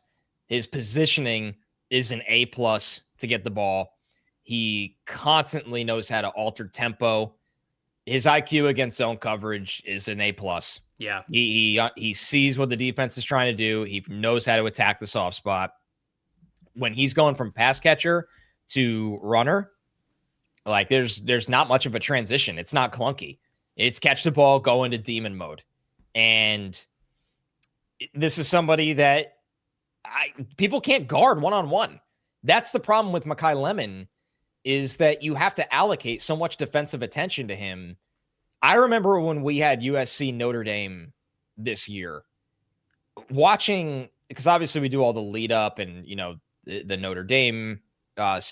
His positioning is an A+ to get the ball. He constantly knows how to alter tempo. His IQ against zone coverage is an A+. Yeah. He sees what the defense is trying to do. He knows how to attack the soft spot. When he's going from pass catcher to runner, like there's not much of a transition. It's not clunky. It's catch the ball, go into demon mode. And this is somebody that people can't guard one-on-one. That's the problem with Makai Lemon, is that you have to allocate so much defensive attention to him. I remember when we had USC Notre Dame this year, watching, because obviously we do all the lead up and, the Notre Dame,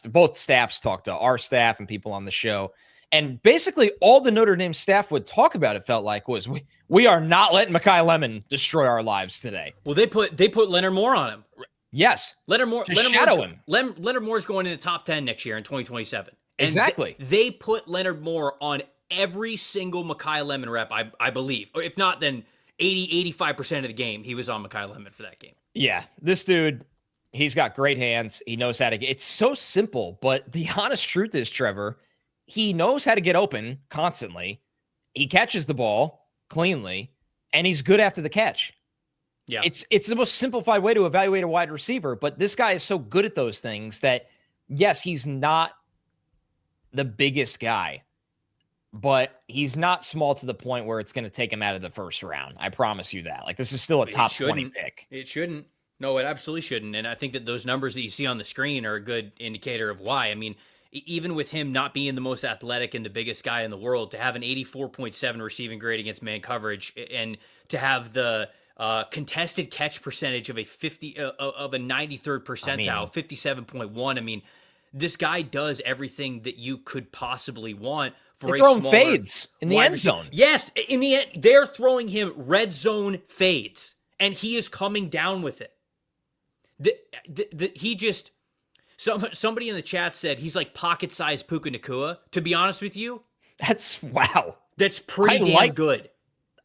both staffs talk to our staff and people on the show. And basically all the Notre Dame staff would talk about, it felt like, was we are not letting Makai Lemon destroy our lives today. Well, they put Leonard Moore on him. Yes. Leonard Moore. Leonard Moore's going in the top 10 next year in 2027. And exactly. They put Leonard Moore on every single Makai Lemon rep, I believe. Or if not, then 85% of the game, he was on Makai Lemon for that game. Yeah. This dude, he's got great hands. He knows how to get. It's so simple, but the honest truth is, Trevor, he knows how to get open constantly. He catches the ball cleanly, and he's good after the catch. Yeah. It's the most simplified way to evaluate a wide receiver, but this guy is so good at those things that, yes, he's not the biggest guy, but he's not small to the point where it's going to take him out of the first round. I promise you that. Like, this is still a top 20 pick. It shouldn't. No, it absolutely shouldn't. And I think that those numbers that you see on the screen are a good indicator of why. I mean, even with him not being the most athletic and the biggest guy in the world, to have an 84.7 receiving grade against man coverage and to have the contested catch percentage of a 93rd percentile, 57.1. I mean, this guy does everything that you could possibly want for a smaller fades in the end zone. Yes, in the end, they're throwing him red zone fades, and he is coming down with it. He just... Somebody in the chat said he's like pocket-sized Puka Nacua. To be honest with you, that's pretty damn good.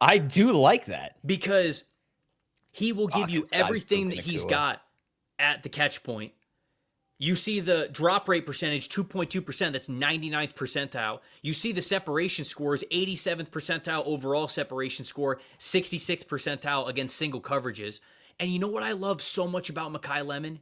I do like that, because he will give you everything that he's got at the catch point. You see the drop rate percentage, 2.2%. That's 99th percentile. You see the separation scores, 87th percentile overall separation score, 66th percentile against single coverages. And you know what I love so much about Makai Lemon?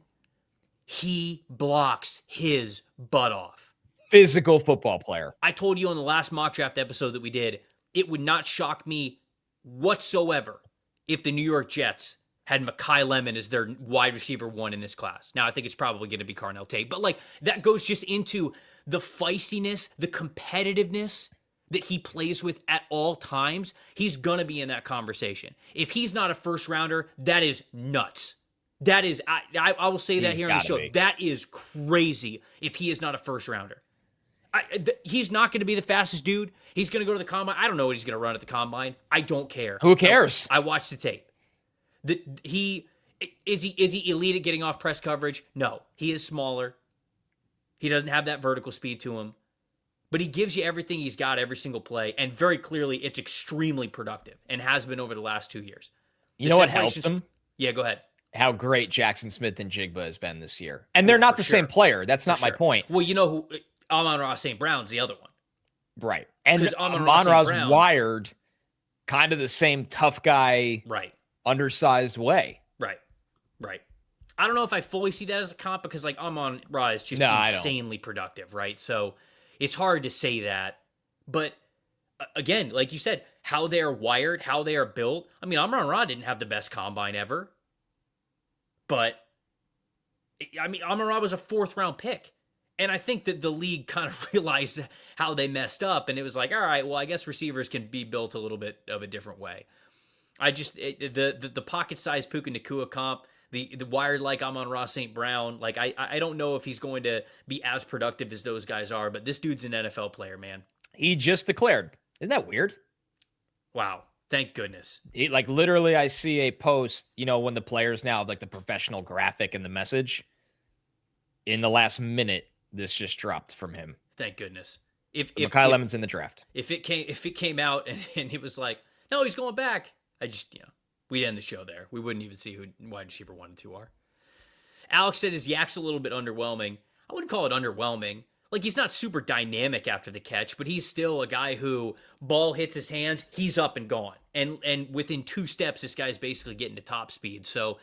He blocks his butt off. Physical football player. I told you on the last mock draft episode that we did, it would not shock me whatsoever if the New York Jets had Makai Lemon as their wide receiver one in this class. Now, I think it's probably going to be Carnell Tate, but like that goes just into the feistiness, the competitiveness that he plays with at all times. He's going to be in that conversation. If he's not a first rounder, that is nuts. That is, I will say that here on the show. That is crazy if he is not a first rounder. He's not going to be the fastest dude. He's going to go to the combine. I don't know what he's going to run at the combine. I don't care. Who cares? I watched the tape. Is he elite at getting off press coverage? No. He is smaller. He doesn't have that vertical speed to him. But he gives you everything he's got every single play. And very clearly, it's extremely productive and has been over the last 2 years. You know what helps him? Yeah, go ahead. How great Jackson Smith and Jigba has been this year. And they're not the same player. That's not my point. Well, you know who? Amon-Ra St. Brown's the other one. Right. And Amon-Ra's wired kind of the same tough guy, undersized way. Right. I don't know if I fully see that as a comp because, like, Amon-Ra is just insanely productive, right? So it's hard to say that. But, again, like you said, how they are wired, how they are built. I mean, Amon-Ra didn't have the best combine ever. But, I mean, Amon-Ra was a 4th-round pick. And I think that the league kind of realized how they messed up. And it was like, all right, well, I guess receivers can be built a little bit of a different way. The pocket-sized Puka Nacua comp, the wired like Amon-Ra St. Brown, like I don't know if he's going to be as productive as those guys are, but this dude's an NFL player, man. He just declared. Isn't that weird? Wow. Thank goodness. Like literally I see a post, you know, when the players now have like the professional graphic and the message. In the last minute, this just dropped from him. Thank goodness. If Makai Lemon's in the draft. If it came out and it was like, no, he's going back. We'd end the show there. We wouldn't even see who wide receiver 1 and 2 are. Alex said his yak's a little bit underwhelming. I wouldn't call it underwhelming. Like, he's not super dynamic after the catch, but he's still a guy who ball hits his hands, he's up and gone. And within 2 steps, this guy's basically getting to top speed. So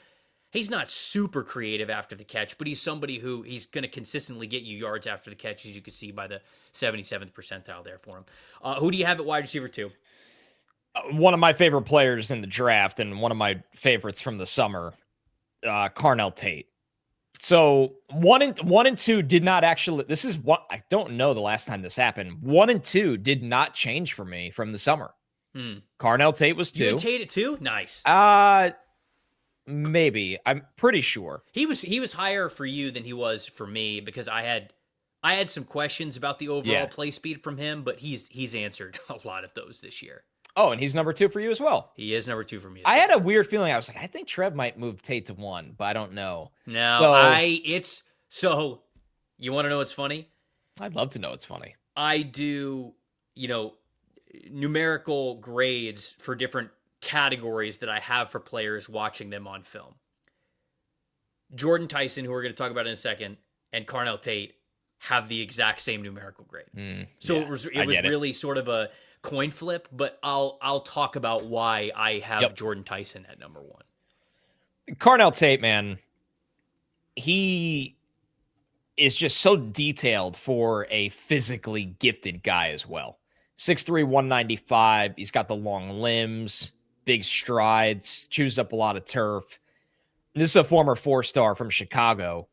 he's not super creative after the catch, but he's somebody who he's going to consistently get you yards after the catch, as you can see by the 77th percentile there for him. Who do you have at wide receiver 2? One of my favorite players in the draft and one of my favorites from the summer, Carnell Tate. So 1 and 2 did not actually, this is what, I don't know the last time this happened. 1 and 2 did not change for me from the summer. Carnell Tate was 2. You and Tate at 2? Nice. Maybe. I'm pretty sure. He was higher for you than he was for me because I had some questions about the overall play speed from him, but he's answered a lot of those this year. Oh, and he's number 2 for you as well. He is number 2 for me. I had a weird feeling. I was like, I think Trev might move Tate to 1, but I don't know. No, so you want to know what's funny? I'd love to know what's funny. I do, numerical grades for different categories that I have for players watching them on film. Jordyn, Tyson, who we're going to talk about in a second, and Carnell Tate have the exact same numerical grade. So it was really sort of a coin flip, but I'll talk about why I have Jordyn Tyson at number 1. Carnell Tate, man, he is just so detailed for a physically gifted guy as well. 6'3", 195. He's got the long limbs, big strides, chews up a lot of turf. This is a former 4-star from Chicago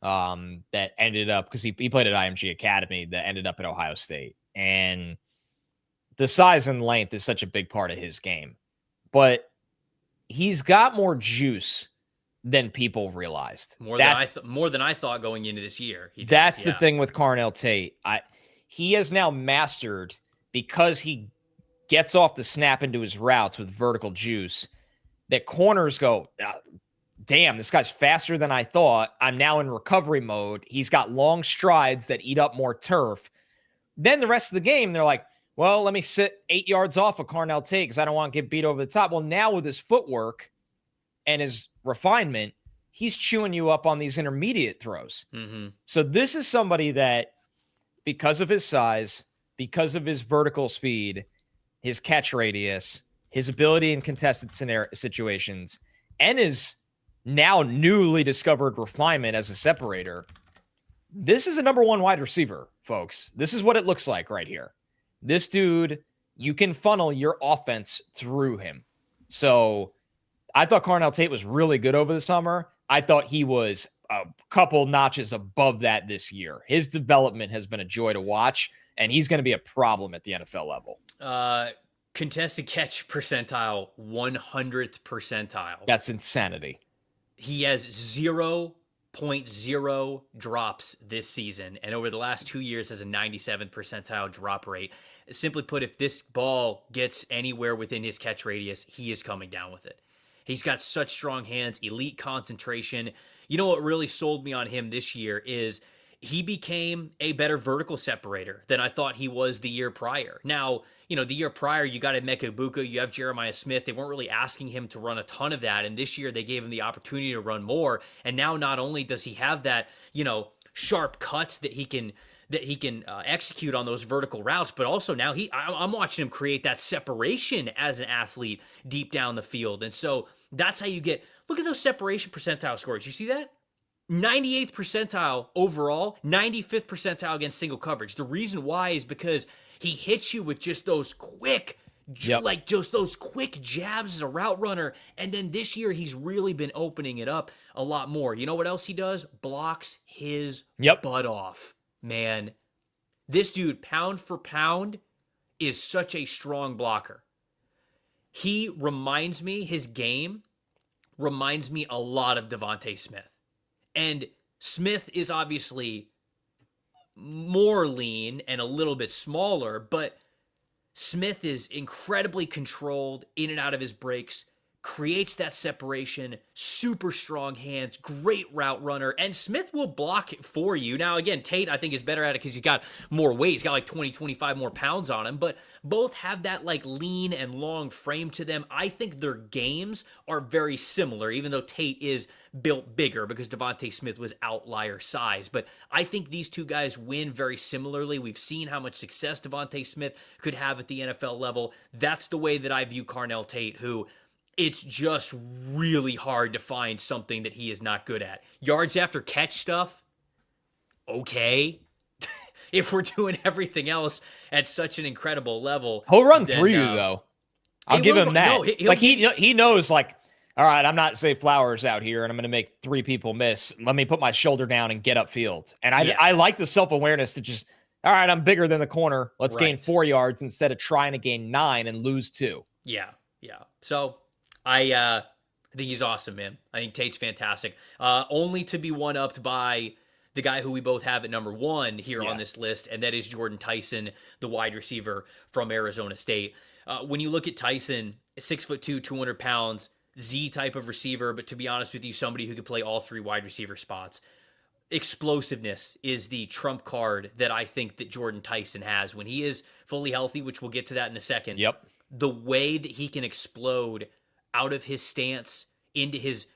that ended up, because he played at IMG Academy, that ended up at Ohio State. And the size and length is such a big part of his game. But he's got more juice than people realized. More than I thought going into this year. That's the thing with Carnell Tate. He has now mastered, because he gets off the snap into his routes with vertical juice, that corners go, damn, this guy's faster than I thought. I'm now in recovery mode. He's got long strides that eat up more turf. Then the rest of the game, they're like, well, let me sit 8 yards off of Carnell Tate because I don't want to get beat over the top. Well, now with his footwork and his refinement, he's chewing you up on these intermediate throws. So this is somebody that, because of his size, because of his vertical speed, his catch radius, his ability in contested situations, and his now newly discovered refinement as a separator, this is a number 1 wide receiver, folks. This is what it looks like right here. This dude, you can funnel your offense through him. So I thought Carnell Tate was really good over the summer. I thought he was a couple notches above that this year. His development has been a joy to watch, and he's going to be a problem at the NFL level. Contested catch percentile, 100th percentile. That's insanity. He has 0.0 drops this season, and over the last 2 years has a 97th percentile drop rate. Simply put, if this ball gets anywhere within his catch radius, he is coming down with it. He's got such strong hands, elite concentration. You know what really sold me on him this year is he became a better vertical separator than I thought he was the year prior. Now, the year prior, you got Emeka Egbuka, you have Jeremiah Smith. They weren't really asking him to run a ton of that. And this year they gave him the opportunity to run more. And now not only does he have that, sharp cuts that he can execute on those vertical routes, but also now I'm watching him create that separation as an athlete deep down the field. And so that's how you look at those separation percentile scores. You see that? 98th percentile overall, 95th percentile against single coverage. The reason why is because he hits you with just those quick, those quick jabs as a route runner. And then this year, he's really been opening it up a lot more. You know what else he does? Blocks his butt off, man. This dude, pound for pound, is such a strong blocker. His game reminds me a lot of Devontae Smith. And Smith is obviously more lean and a little bit smaller, but Smith is incredibly controlled in and out of his breaks, creates that separation, super strong hands, great route runner, and Smith will block it for you. Now, again, Tate, I think, is better at it because he's got more weight. He's got like 20, 25 more pounds on him, but both have that like lean and long frame to them. I think their games are very similar, even though Tate is built bigger because Devontae Smith was outlier size. But I think these two guys win very similarly. We've seen how much success Devontae Smith could have at the NFL level. That's the way that I view Carnell Tate, who it's just really hard to find something that he is not good at. Yards after catch stuff, okay. If we're doing everything else at such an incredible level. He'll run through you, though. I'll give him that. No, he knows, like, all right, I'm not Zay Flowers out here, and I'm going to make 3 people miss. Let me put my shoulder down and get upfield. And I like the self-awareness to just, all right, I'm bigger than the corner. Let's gain 4 yards instead of trying to gain 9 and lose 2. Yeah. So I think he's awesome, man. I think Tate's fantastic. Only to be one-upped by the guy who we both have at number 1 here on this list, and that is Jordyn Tyson, the wide receiver from Arizona State. When you look at Tyson, 6'2", 200 pounds, Z type of receiver, but to be honest with you, somebody who could play all 3 wide receiver spots. Explosiveness is the trump card that I think that Jordyn Tyson has when he is fully healthy, which we'll get to that in a second. Yep. The way that he can explode out of his stance into his,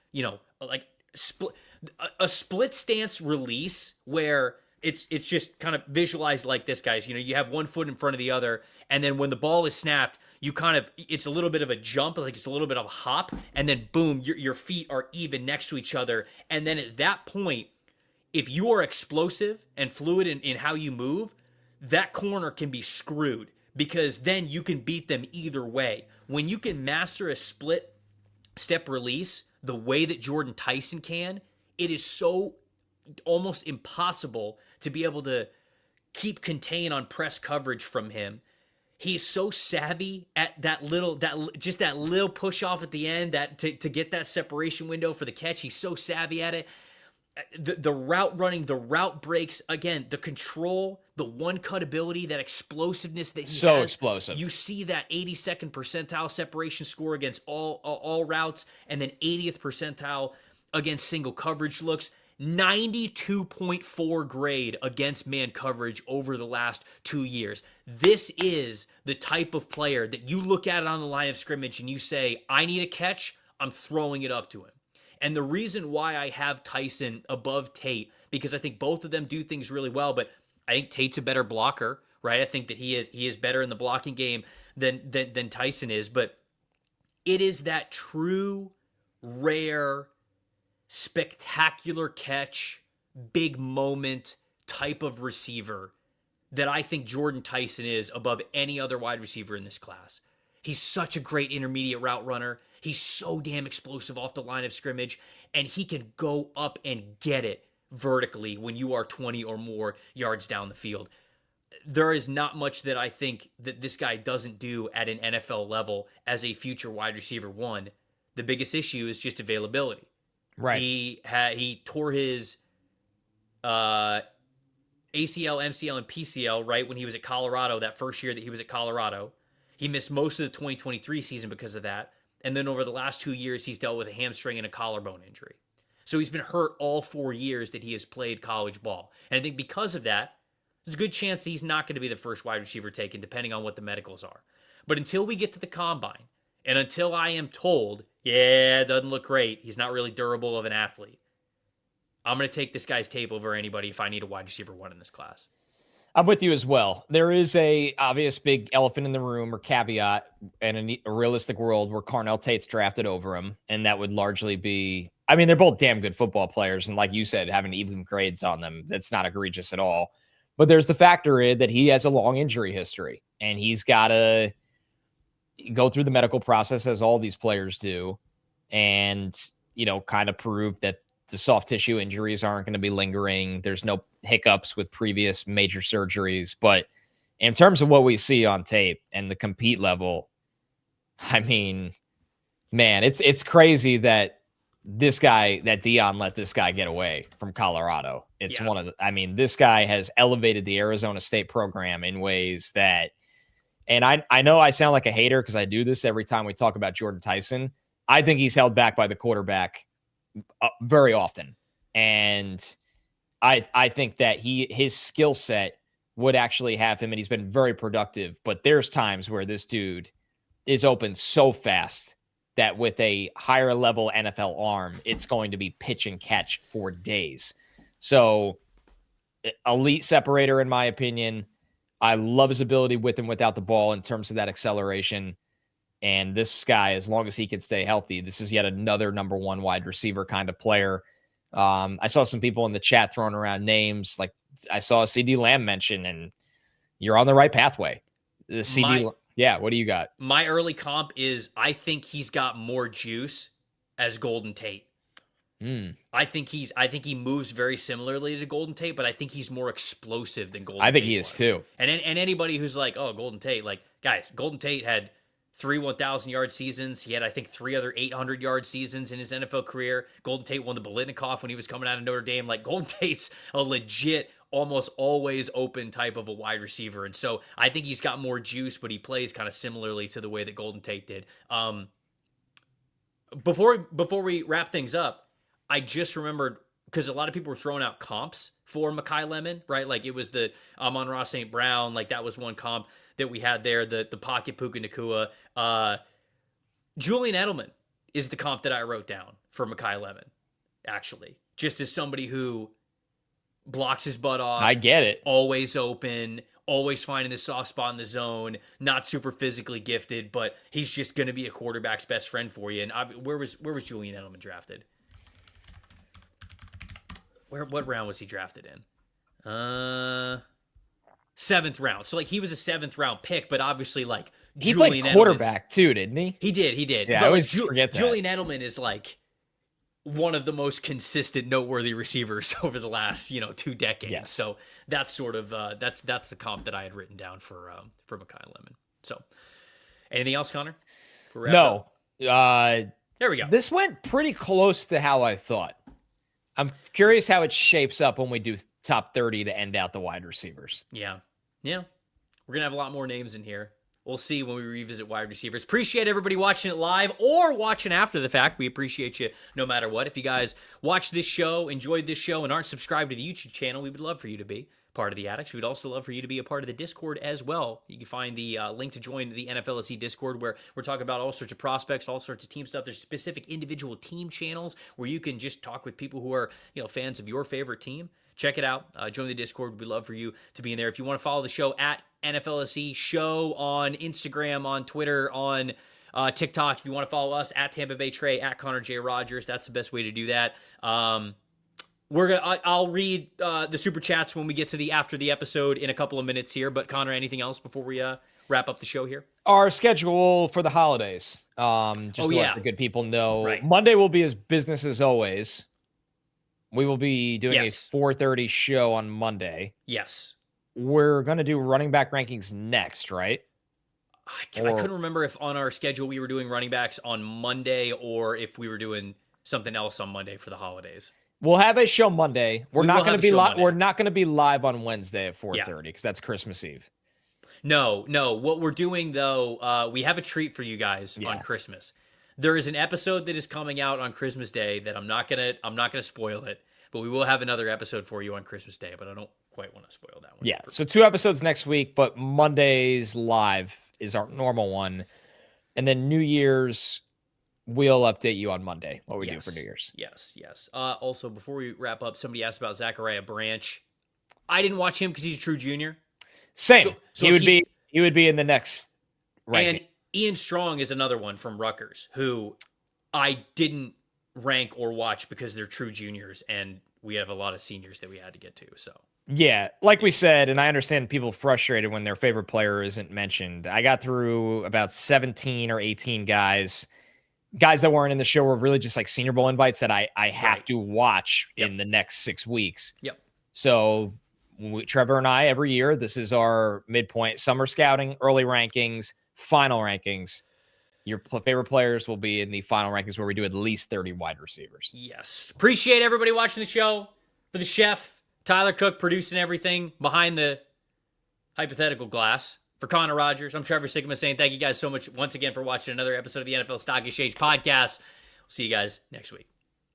a split stance release where it's just kind of visualized like this, guys. You have one foot in front of the other, and then when the ball is snapped, it's a little bit of a jump, like it's a little bit of a hop, and then boom, your feet are even next to each other. And then at that point, if you are explosive and fluid in how you move, that corner can be screwed because then you can beat them either way. When you can master a split step release the way that Jordyn Tyson can, it is so almost impossible to be able to keep contain on press coverage from him. He's so savvy at that little push off at the end to get that separation window for the catch. He's so savvy at it. The route running, the route breaks, again, the control, the one cut ability, that explosiveness that he has. So explosive. You see that 82nd percentile separation score against all routes, and then 80th percentile against single coverage looks. 92.4 grade against man coverage over the last 2 years. This is the type of player that you look at it on the line of scrimmage and you say, I need a catch, I'm throwing it up to him. And the reason why I have Tyson above Tate, because I think both of them do things really well, but I think Tate's a better blocker, right? I think that he is better in the blocking game than Tyson is, but it is that true, rare, spectacular catch, big moment type of receiver that I think Jordyn Tyson is above any other wide receiver in this class. He's such a great intermediate route runner. He's so damn explosive off the line of scrimmage, and he can go up and get it vertically when you are 20 or more yards down the field. There is not much that I think that this guy doesn't do at an NFL level as a future wide receiver 1. The biggest issue is just availability. Right. He tore his ACL, MCL, and PCL right when he was at Colorado, that first year that he was at Colorado. He missed most of the 2023 season because of that. And then over the last 2 years, he's dealt with a hamstring and a collarbone injury. So he's been hurt all 4 years that he has played college ball. And I think because of that, there's a good chance that he's not going to be the first wide receiver taken, depending on what the medicals are. But until we get to the combine, and until I am told, yeah, it doesn't look great, he's not really durable of an athlete, I'm going to take this guy's tape over anybody if I need a wide receiver 1 in this class. I'm with you as well. There is a obvious big elephant in the room or caveat in a realistic world where Carnell Tate's drafted over him, and that would largely be, I mean, they're both damn good football players, and like you said, having even grades on them, that's not egregious at all. But there's the factor in that he has a long injury history, and he's got to go through the medical process as all these players do, and, you know, kind of prove that the soft tissue injuries aren't going to be lingering. There's no hiccups with previous major surgeries. But in terms of what we see on tape and the compete level, I mean, man, it's crazy that this guy, that Deion let this guy get away from Colorado. It's one of the, I mean, this guy has elevated the Arizona State program in ways that, and I know I sound like a hater because I do this every time we talk about Jordyn Tyson. I think he's held back by the quarterback very often. And I think that his skill set would actually have him, and he's been very productive, but there's times where this dude is open so fast that with a higher level NFL arm, it's going to be pitch and catch for days. So elite separator, in my opinion. I love his ability with and without the ball in terms of that acceleration. And this guy, as long as he can stay healthy, this is yet another number 1 wide receiver kind of player. I saw some people in the chat throwing around names. Like I saw a CD Lamb mention, and you're on the right pathway. The CD, what do you got? My early comp is I think he's got more juice as Golden Tate. I think he moves very similarly to Golden Tate, but I think he's more explosive than Golden Tate. I think he is too. And anybody who's like, oh, Golden Tate, like, guys, Golden Tate had 3 1,000-yard seasons. He had, I think, 3 other 800-yard seasons in his NFL career. Golden Tate won the Biletnikoff when he was coming out of Notre Dame. Like, Golden Tate's a legit, almost always open type of a wide receiver. And so I think he's got more juice, but he plays kind of similarly to the way that Golden Tate did. Before we wrap things up, I just remembered, because a lot of people were throwing out comps for Makai Lemon, right? Like it was the Amon-Ra St. Brown, like that was one comp that we had there, the Pocket Puka Nacua. Julian Edelman is the comp that I wrote down for Makai Lemon, actually. Just as somebody who blocks his butt off. I get it. Always open, always finding the soft spot in the zone, not super physically gifted, but he's just going to be a quarterback's best friend for you. And where was Julian Edelman drafted? What round was he drafted in? 7th round. So like he was a 7th round pick, but obviously like he Julian played quarterback too, didn't he? He did. Yeah, but I always forget that. Julian Edelman is like one of the most consistent, noteworthy receivers over the last 2 decades. Yes. So that's sort of that's the comp that I had written down for Makai Lemon. So anything else, Connor? No. There we go. This went pretty close to how I thought. I'm curious how it shapes up when we do top 30 to end out the wide receivers. Yeah. We're going to have a lot more names in here. We'll see when we revisit wide receivers. Appreciate everybody watching it live or watching after the fact. We appreciate you no matter what. If you guys watch this show, enjoyed this show, and aren't subscribed to the YouTube channel, we would love for you to be part of the Addicts. We'd also love for you to be a part of the Discord as well. You can find the link to join the NFLSC Discord, where we're talking about all sorts of prospects, all sorts of team stuff. There's specific individual team channels where you can just talk with people who are fans of your favorite team. Check it out. Join the Discord. We'd love for you to be in there. If you want to follow the show at NFLSC Show on Instagram, on Twitter, on TikTok. If you want to follow us at Tampa Bay Trey, at Connor J. Rogers, that's the best way to do that. I'll read the super chats when we get to the after the episode in a couple of minutes here. But Connor, anything else before we wrap up the show here? Our schedule for the holidays. Just to let the good people know. Right. Monday will be as business as always. We will be doing a 4:30 show on Monday. Yes. We're going to do running back rankings next, right? I couldn't remember if on our schedule we were doing running backs on Monday or if we were doing something else on Monday for the holidays. We'll have a show Monday. We're not going to be live. Monday. We're not going to be live on Wednesday at 4:30 because that's Christmas Eve. No. What we're doing though, we have a treat for you guys on Christmas. There is an episode that is coming out on Christmas Day that I'm not gonna spoil it, but we will have another episode for you on Christmas Day, but I don't quite want to spoil that one. Yeah. So 2 episodes next week, but Monday's live is our normal one. And then New Year's, we'll update you on Monday what we do for New Year's. Yes. Also, before we wrap up, somebody asked about Zachariah Branch. I didn't watch him because he's a true junior. Same. So he would be in the next ranking. And Ian Strong is another one from Rutgers who I didn't rank or watch because they're true juniors, and we have a lot of seniors that we had to get to. So yeah, like we said, and I understand people frustrated when their favorite player isn't mentioned. I got through about 17 or 18 guys that weren't in the show were really just like Senior Bowl invites that I have to watch in the next 6 weeks. Yep. So Trevor and I, every year, this is our midpoint summer scouting, early rankings, final rankings. Your favorite players will be in the final rankings where we do at least 30 wide receivers. Yes. Appreciate everybody watching the show. For the chef, Tyler Cook, producing everything behind the hypothetical glass. For Connor Rogers, I'm Trevor Sikkema saying thank you guys so much once again for watching another episode of the NFL Stock Exchange podcast. We'll see you guys next week.